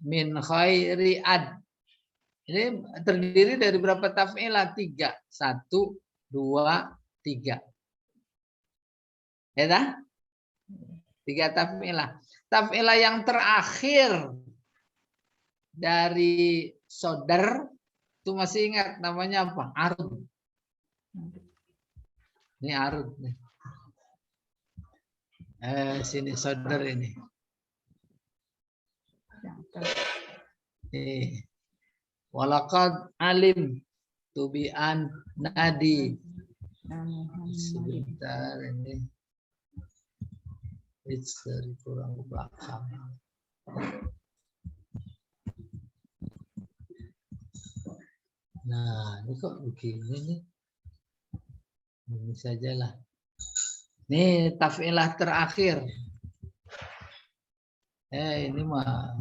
min khairi ad. Ini terdiri dari berapa taf'ilah? 3. 1, 2, 3. Ya dah? 3 taf'ilah. Taf'ilah yang terakhir dari sodar itu masih ingat namanya apa? Arud. Ini arud nih. Sini sodar ini. Walaqad alim tubian nadi. Sebentar ini. Dari kurang ke belakang. Nah, ini kok begini nih. Ini sajalah. Nih taf'ilah terakhir. Ini mah.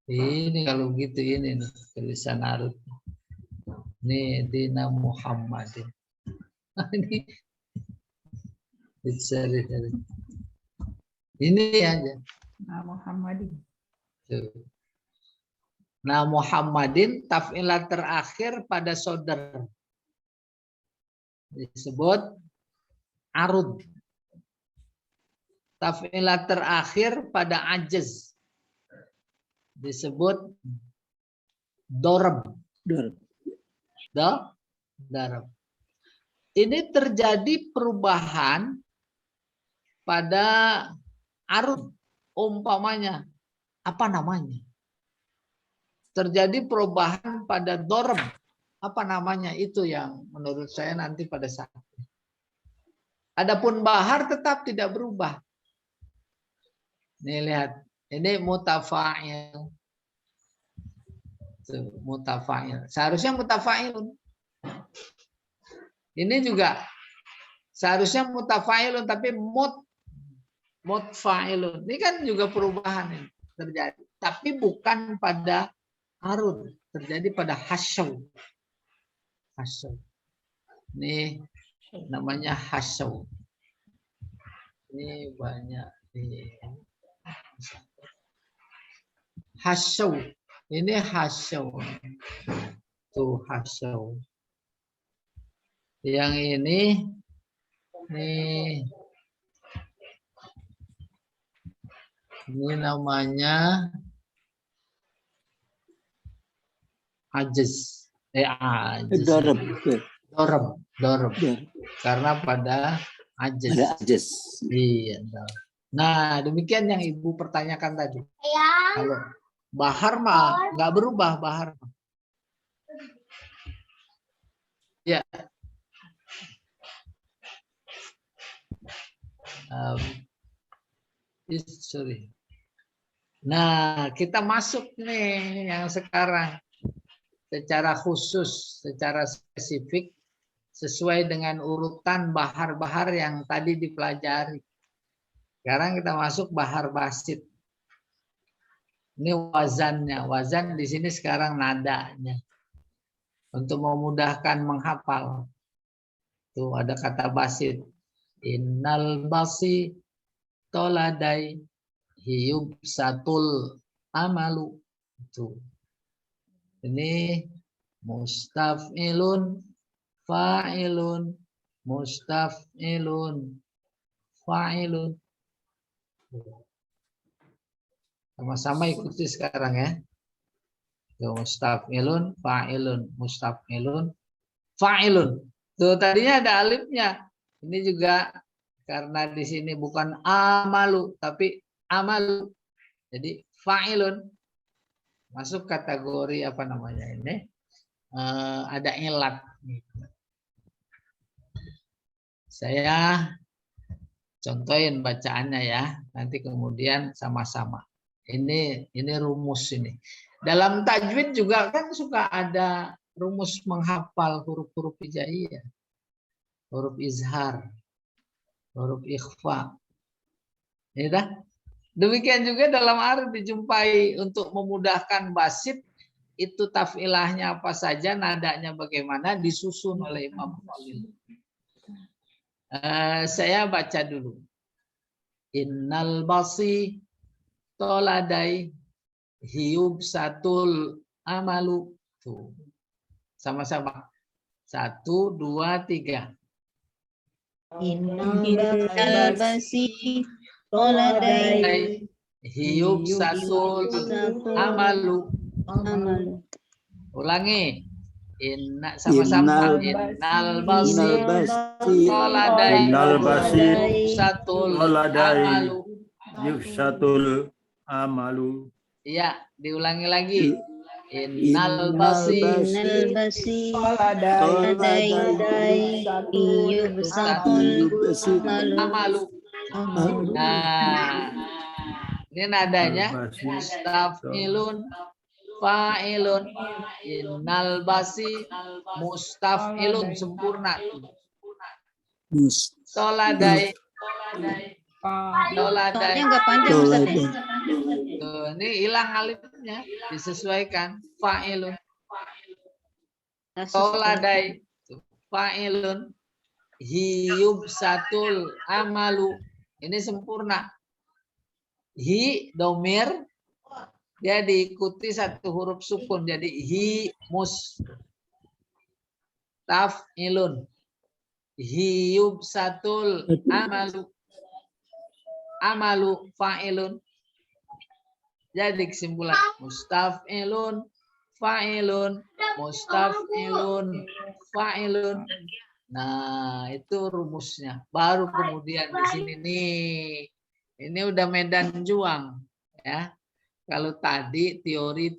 Ini kalau gitu ini nih tulisan arut. Nih dina Muhammadin. Ini ini aja. Nah, Muhammadin. Nah, Muhammadin taf'ilah terakhir pada sodar. Disebut arud. Taf'ilah terakhir pada ajaz disebut dorab. Darab. Ini terjadi perubahan pada arud, umpamanya apa namanya? Terjadi perubahan pada dorab, apa namanya? Itu yang menurut saya nanti pada saat. Adapun bahar tetap tidak berubah. Nih lihat, ini mutafa'il. Mutafa'il. Seharusnya mutafa'ilun. Ini juga seharusnya mutafa'ilun tapi mutfa'ilun. Ini kan juga perubahan ini terjadi, tapi bukan pada arud, terjadi pada hasyaw. Hasyaw. Ini namanya hasyaw. Ini banyak hasyaw. Ini hasyaw. Tuh hasyaw. Yang ini namanya ajaz. Dorab. Karena pada ajaz. Iya. Nah, demikian yang Ibu pertanyakan tadi. Kalau bahar mah nggak berubah bahar. Ya. Sorry. Nah, kita masuk nih yang sekarang secara khusus, secara spesifik sesuai dengan urutan bahar-bahar yang tadi dipelajari. Sekarang kita masuk bahar basit. Ini wazannya. Wazan di sini sekarang nadanya. Untuk memudahkan menghafal. Tuh ada kata basit. Innal basi toladai hiyub satul amalu. Tuh. Ini mustaf'ilun fa'ilun mustaf'ilun fa'ilun. Sama-sama ikuti sekarang ya. Mustaf'ilun fa'ilun mustaf'ilun fa'ilun. Tuh tadinya ada alifnya. Ini juga karena di sini bukan amalu tapi amalu. Jadi fa'ilun masuk kategori apa namanya ini? Ada ilat. Saya contohin bacaannya ya. Nanti kemudian sama-sama. Ini rumus ini. Dalam tajwid juga kan suka ada rumus menghafal huruf-huruf hijaiyah. Huruf izhar, huruf ikhfa. Ya, demikian juga dalam arti dijumpai untuk memudahkan basit itu taf'ilahnya apa saja, nadanya bagaimana disusun oleh Imam Khalil. Saya baca dulu. Innal basi toladai hiyub satul amalu. Tuh. Sama-sama. 1, 2, 3. Innal basi toladai hiyub satul amalu. Ulangi. Inna sama-sama. Innal basi toladai satul amalu. Yufsatul amalu. Iya, diulangi lagi. Innal basi toladai yubsatul amalu. Nah, ini nadanya mustaf'ilun fa'ilun. Innal basi mustaf'ilun sempurna. Toladai Soalnya nggak panjang Ustaz ya? Tuh, ini hilang alifnya, disesuaikan. Fa'ilun. Toladai fa'ilun. Hiyub satul amalu. Ini sempurna. Hi domir dia diikuti satu huruf sukun jadi hi mus taf'ilun. Hiyub satul amalu. amalu fa'ilun. Jadi kesimpulan mustaf'ilun fa'ilun mustaf'ilun fa'ilun. Nah, itu rumusnya. Baru kemudian di sini nih. Ini udah medan juang ya. Kalau tadi teori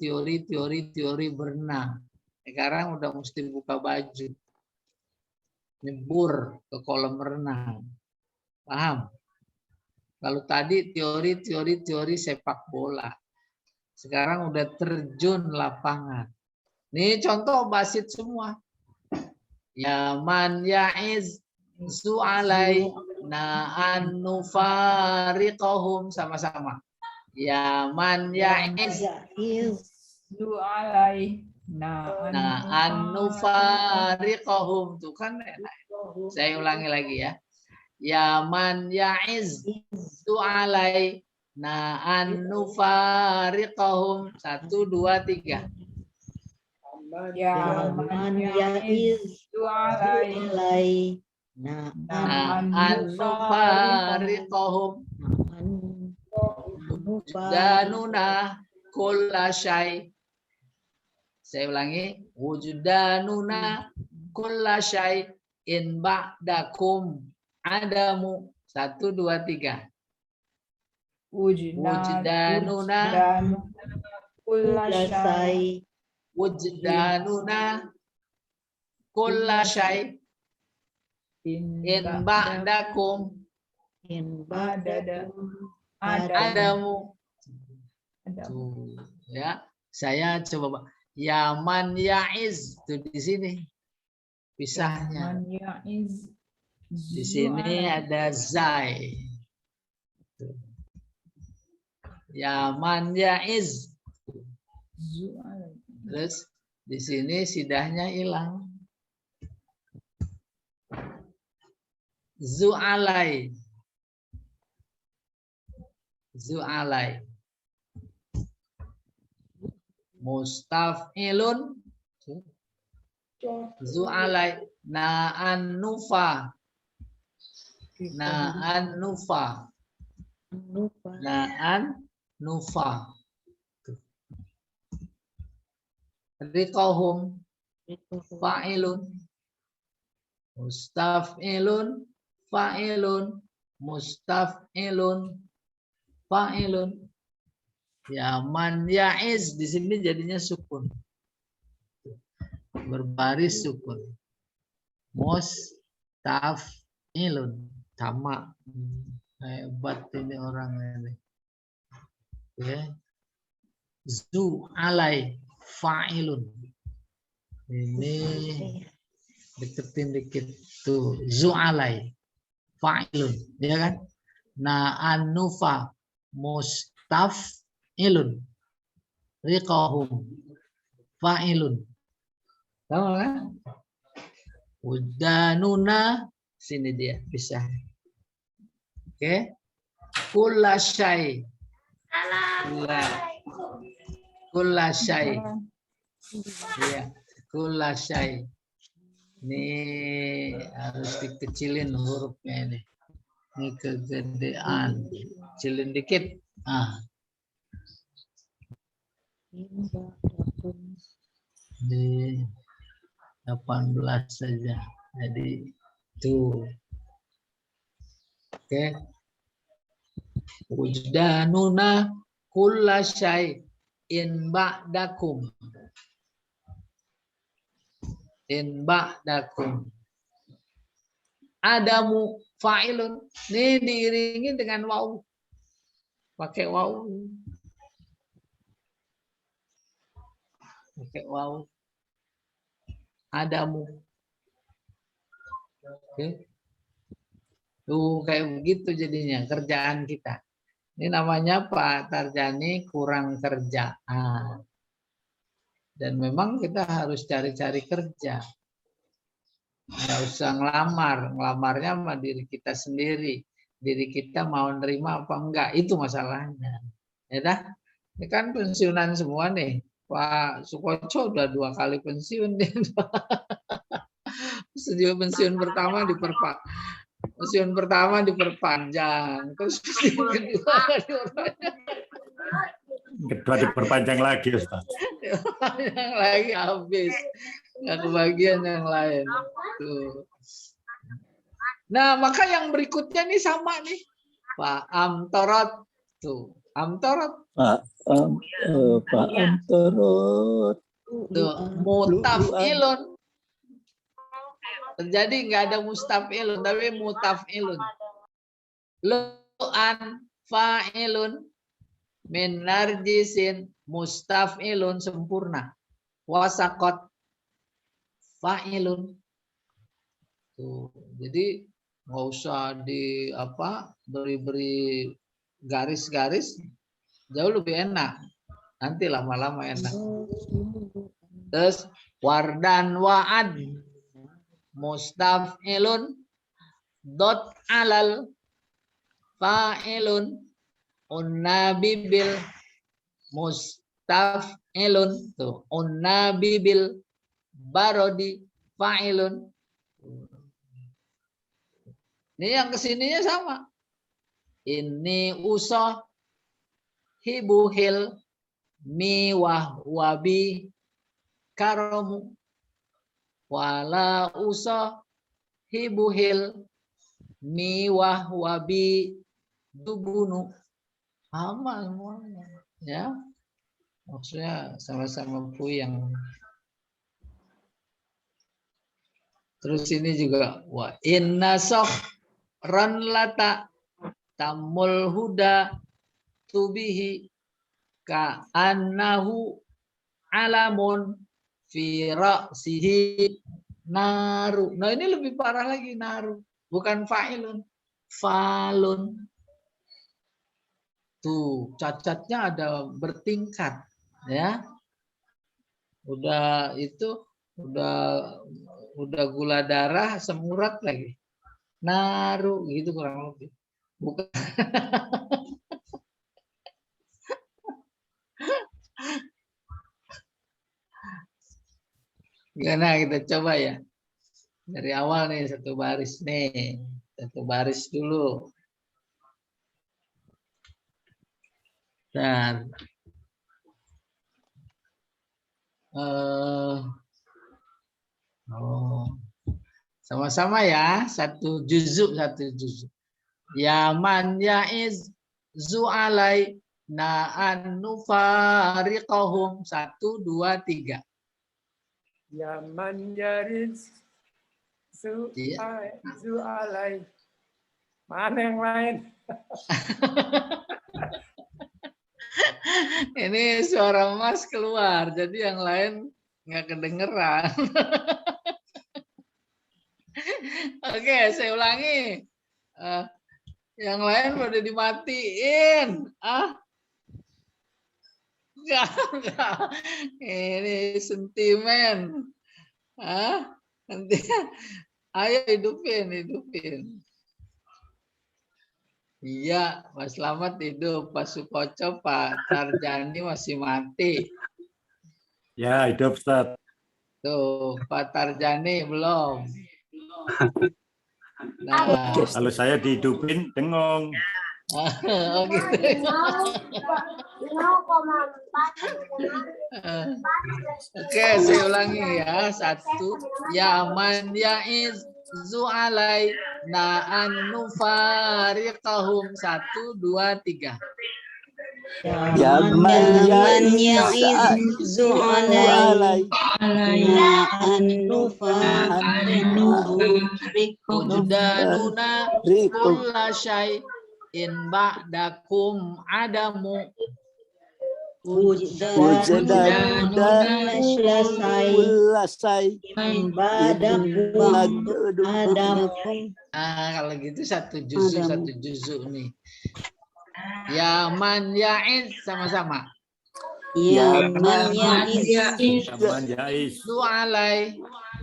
berenang. Sekarang udah mesti buka baju. Nyebur ke kolam renang. Paham? Kalau tadi teori sepak bola. Sekarang udah terjun lapangan. Nih contoh basit semua. Ya man ya'iz su'alai na'an nufariqahum, sama-sama. Ya man ya'iz Du'alai na'an nufariqahum. Tuh kan enak. Saya ulangi lagi ya. Ya man ya'iz su'alai na'an nufariqahum. 1, 2, 3. Ya man ya'iz du'alai Na'an nufariqahum. Wujudanuna kulla syai. Saya ulangi. Wujudanuna kulla syai in ba'dakum adamu. 1, 2, 3. Wujdanuna kullasyai wujdanuna kulla syai in ba'dakum adamu. Tuh, ya. Saya coba Yaman ya'iz tuh di sini pisahnya. Man ya'iz Di sini ada zai. Tuh. Yaman ya'iz. Terus di sini sidahnya hilang. Zu'alai. Zu'alai. Mustaf'ilun. Zu'alai. Na'an nufa. Na'an nufa. Na'an nufa. Riqahum fa'ilun. Mustaf'ilun fa'ilun. Mustaf'ilun fa'ilun. Ya man ya'iz di sini jadinya sukun. Berbaris sukun. Mustaf'ilun. Sama. Hebat ini orang ini. Ya. Zu'alai fa'ilun. Ini deketin dikit tuh. Zu'alai fa'ilun. Ya kan? Na'an nufa mustaf'ilun. Riqahum fa'ilun. Tahu kan? Wudanuna, sini dia bisa. Oke. Kulla syai. Kulla syai. Ya, kulla syai. Ini harus dikecilin hurufnya ini. Ini kegedean. Kecilin dikit. Ah. Di 18 saja. Jadi tuh. Oke. Wujdanuna kulla syai in ba'dakum. In ba'dakum. Adamu fa'ilun. Ini diiringi dengan waw. Pakai waw. Pakai waw. Adamu. Oke. Tuh kayak begitu jadinya kerjaan kita. Ini namanya Pak Tarjani kurang kerjaan. Dan memang kita harus cari-cari kerja. Nggak usah ngelamar. Ngelamarnya sama diri kita sendiri. Diri kita mau nerima apa enggak. Itu masalahnya. Ya dah. Ini kan pensiunan semua nih. Pak Sukoco udah 2 kali pensiun. Sejak pensiun pertama Musim pertama diperpanjang, terus musim kedua Kedua diperpanjang lagi, Ustaz. diperpanjang lagi habis. Nggak kebagian yang lain. Tuh. Nah, maka yang berikutnya nih sama nih. Pak Amtorot. Tuh, Amtorot. Pak Amtorot. Tuh, mutafilun. Terjadi nggak ada mustafilun, tapi mutafilun. Lu'an fa'ilun min narjisin mustafilun sempurna. Wasakot fa'ilun. Tuh, jadi nggak usah beri garis-garis, jauh lebih enak. Nanti lama-lama enak. Terus wardan wa'ad mustafilun dot alal fa'ilun unnabibil mustafilun tuh unnabibil barodi fa'ilun. Ini yang kesininya sama. Ini usah hibuhil miwah wabi karomu wala usah hibuhil miwah wabi dubunu. Sama semuanya, ya. Maksudnya sama-sama puyeng. Terus ini juga wa inna ran lata tamul huda tubihi ka annahu alamun fi ra'sihi naru. Nah, ini lebih parah lagi, naru. Bukan fa'ilun, falun. Tuh, cacatnya ada bertingkat, ya. Udah gula darah, asam urat lagi. Naru gitu kurang lebih. Bukan. Gimana kita coba ya. Dari awal nih satu baris nih. Satu baris dulu. Dan sama-sama ya, satu juzuk. Yaman yaiz zu'alai na'an nufariqahum 1, 2, 3. Yaman yaris zu'alai. Mana yang lain? Ini suara Mas keluar, jadi yang lain nggak kedengeran. Oke, saya ulangi. Yang lain pada dimatiin. Enggak. Ini sentimen. Nanti ayo hidupin. Iya, Mas Slamet hidup, Pak Sukoco, Pak Tarjani masih mati. Ya, hidup, Ustaz. Tuh, Pak Tarjani belum. Nah, Kalau saya dihidupin, dengong. oh gitu. Oke, saya ulangi ya. 1, Yaman yaiz zu'alai na'an nufariqahum 1, 2, 3. Yaman yaiz zu'alai na'an nufariqahum Wujdanuna kulla syai in ba'dakum adamu. Wujdanuna Ulasai. Kalau gitu satu juzuk nih. Yaman yaiz sama-sama. Yaman yaiz Zu'alai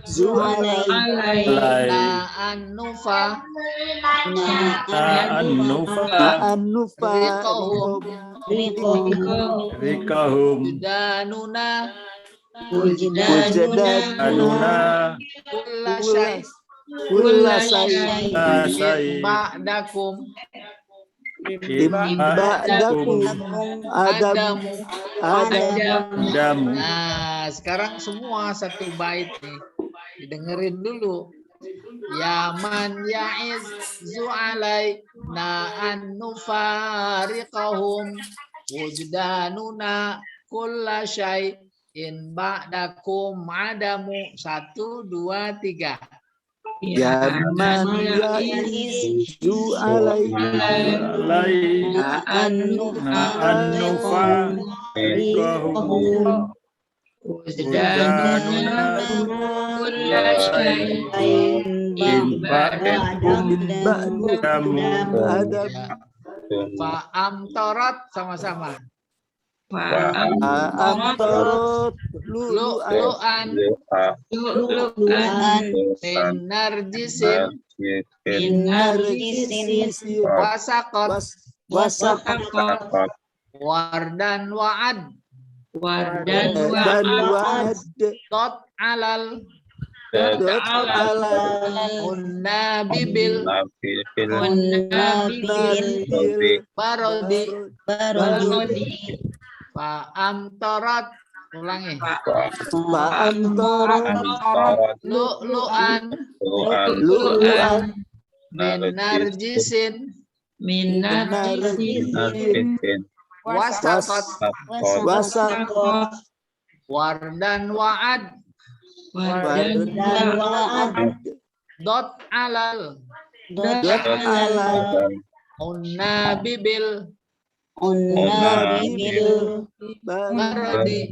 zu'alai na'an nufa Rikahum. Wujdanuna Wujdanuna kulla syai kulla syai' in ba'dakum ba'dakum adamu Adamu. Nah, sekarang semua satu bait nih. Didengerin dulu. Ya man ya'izzu alaina an nufariqahum wujdanuna kulla syai'in ba'dakum adamu. 1, 2, 3. ya man ya'izzu alaina Na'annufa Wujdanuna kulla syai'in ba'dakum adamu. adam Fa'amtarat sama-sama. amtarot Lu'lu'an min narjisin wasaqat wardan wa'ad dan wa'ad dot alal ala unnabibil barodi fa'amtarat. Ulangi. Fa'amtarot Lu'lu'an lu'lu'an min narjisin wasaqat wasaqat wardan wa'ad dan wa'ad dot alal ala unnabibil barodi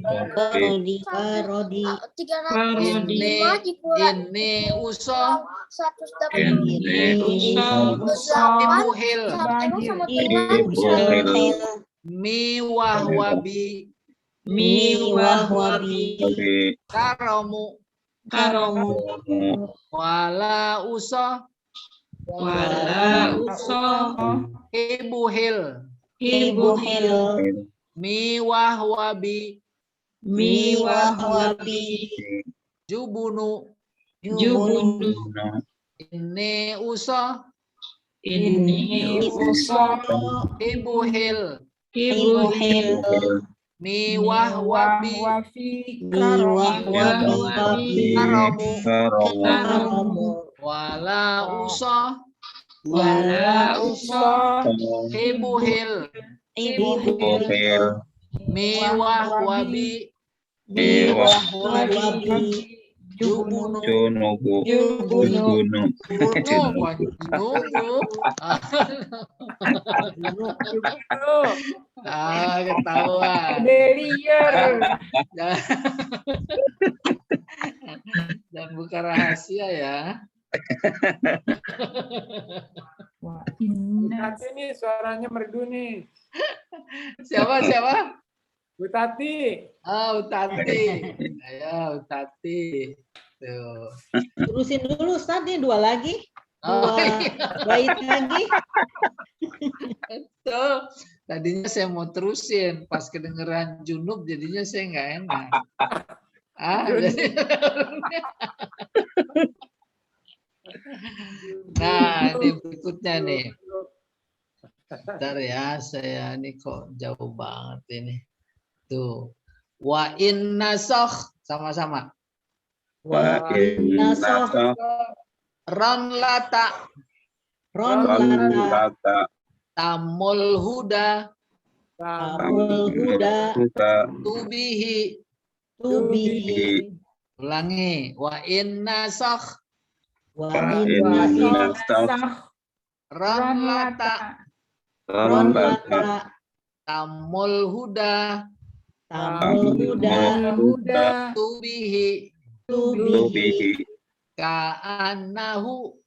ini usoh ibuhil miwahwabi karomu wala usoh ibuhil miwahwabi jubunu ini usoh ibuhil miwahwabi karomu wala usoh ibuhil miwahwabi jubunu ketahuan. Dan buka rahasia ya. Wah, Tati nih suaranya merdu nih. Siapa? Bu Tati. Oh, Utati. Ayo, Utati. Tuh. Terusin dulu Ustaz nih 2 lagi. Oh, 2 bait lagi. Tuh. Tadinya saya mau terusin, pas kedengeran junub jadinya saya nggak enak. Jadi... Nah, ini berikutnya nih. Bentar ya, saya ini kok jauh banget ini. Tuh. Wa inna sokh sama-sama. Wa inna Ron lata tamul huda tubihi. Ulangi. Wa inna sokh ron lata tamul huda tubihi ka'annahu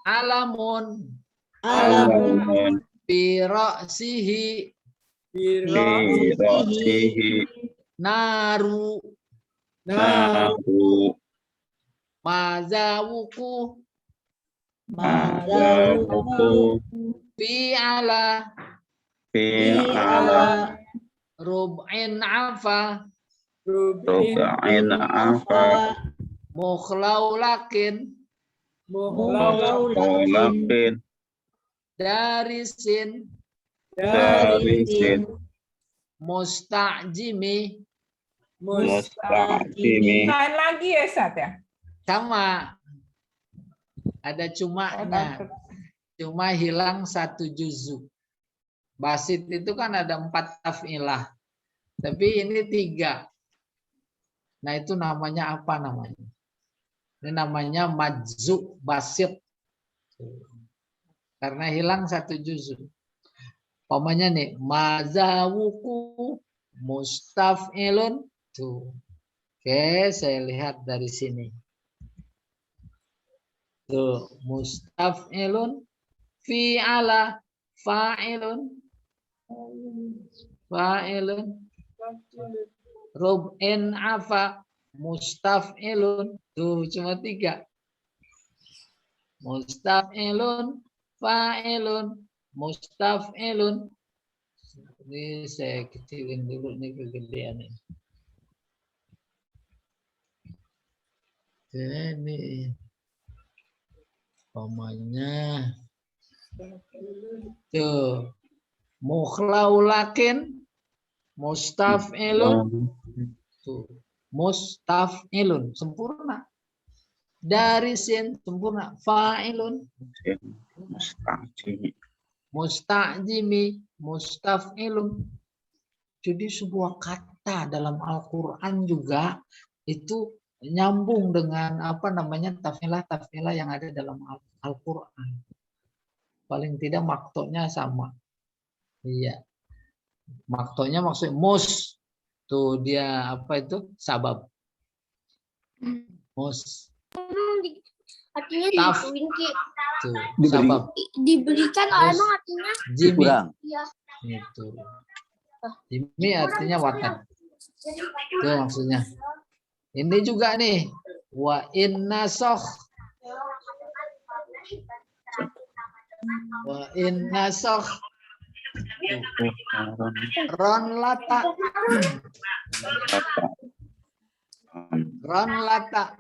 alamun bi ra'sihi naru mazawuku fi'ala rub'in afa Mukhlaulakin. Mulakin. Darisin. Darisin. Musta'jimi. Mustaqimi. Lain lagi ya, Ustaz ya? Sama. Ada cumanya. Cuma hilang satu juzu. Basit itu kan ada 4 taf'ilah. Tapi ini 3. Nah itu namanya apa namanya? Ini namanya majzu basit. Karena hilang satu juzu. Pokoknya nih, mazawuku mustaf'ilun. Tuh. Oke, saya lihat dari sini. Tuh, mustaf'ilun fi'ala fa'ilun rub'in afa mustaf'ilun. Tuh cuma 3. Mustaf'ilun fa'ilun mustaf'ilun. Ini saya kecilin dulu nih kegedean ini. Ini pokoknya tuh mukhlaulakin mustaf'ilun tuh mustaf'ilun sempurna. Darisin sempurna. Fa'ilun Mustaqimi. musta'jimi mustaf'ilun. Jadi sebuah kata dalam Al-Qur'an juga itu nyambung dengan apa namanya taf'ilah yang ada dalam Al-Qur'an. Paling tidak maktoknya sama. Iya. Maktoknya maksudnya mus. Tuh dia apa itu? Sabab. Mus. Artinya Taf. diberikan, Ki. Tuh, Diberi. sabab. Diberikan Terus, emang artinya Jimi. Kurang. iya. Itu. Jimi artinya watan. Itu maksudnya. Ini juga nih. Wa inna soh. Wa inna soh. Ron lata. Ron lata.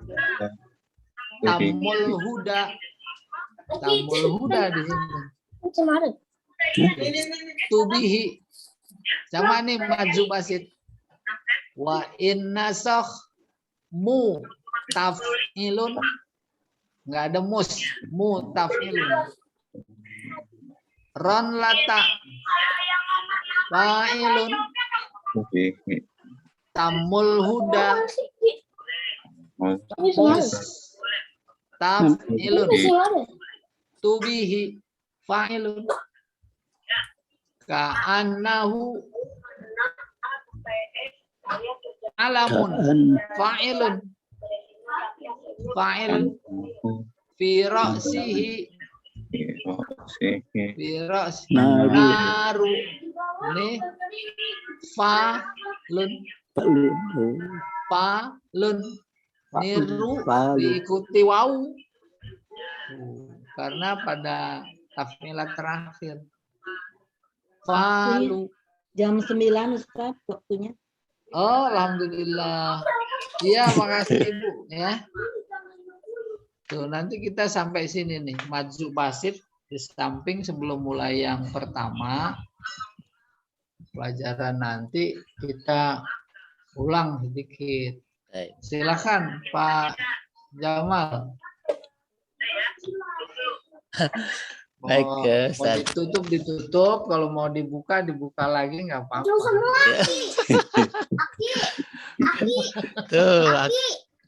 Tamul huda. Tamul huda di sini. Kemarin. Tubihi. Sama nih maju basit. Wa inna soh mu taf'ilun. Nggak ada mus. Mu taf'ilun. Ron lata. Fa'ilun. Tamul huda. Mus. Taf'ilun. Tubihi. Fa'ilun. Ka'annahu alamun. Fa'ilun. Fa'ilun. Fi ra'sihi. Fi ra'sihi. Naru. Ini fa'lun. Fa'lun. Niru diikuti wawu. Karena pada taf'ilah terakhir. Falu. Jam 9 Ustaz waktunya. Oh, alhamdulillah. Iya, makasih Ibu ya. Tuh, nanti kita sampai sini nih, maju basit di samping sebelum mulai yang pertama. Pelajaran nanti kita ulang sedikit. Silakan Pak Jamal. Baik, Mau ditutup, kalau mau dibuka lagi nggak apa-apa.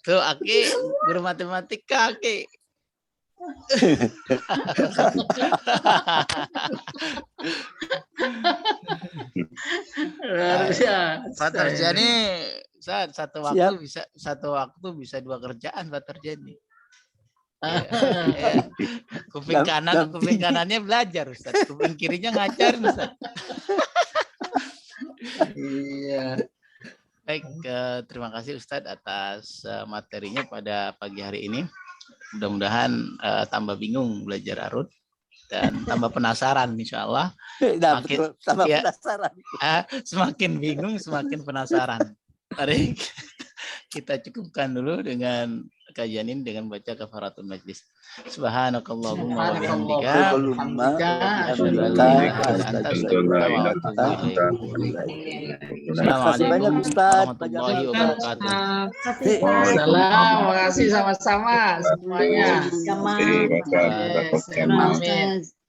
Tuh, Aki, guru matematika, Aki. Pak Terjani, satu waktu bisa 2 kerjaan Pak Terjani. Kuping kanannya belajar Ustaz, kuping kirinya ngajar Ustaz. Iya. Baik, terima kasih Ustaz atas materinya pada pagi hari ini. Mudah-mudahan tambah bingung belajar arut dan tambah penasaran insya Allah. Penasaran. Semakin bingung semakin penasaran. Baik. kita cukupkan dulu dengan kajian ini dengan baca kafaratul majlis. Subhanakallahumma wa bihamdika asyhadu an la ilaha illa anta astaghfiruka wa atubu ilaik. Terima kasih banyak Ustaz. Warahmatullahi wabarakatuh. Salam, makasih sama-sama semuanya. Sama. Terima kasih. Pamit.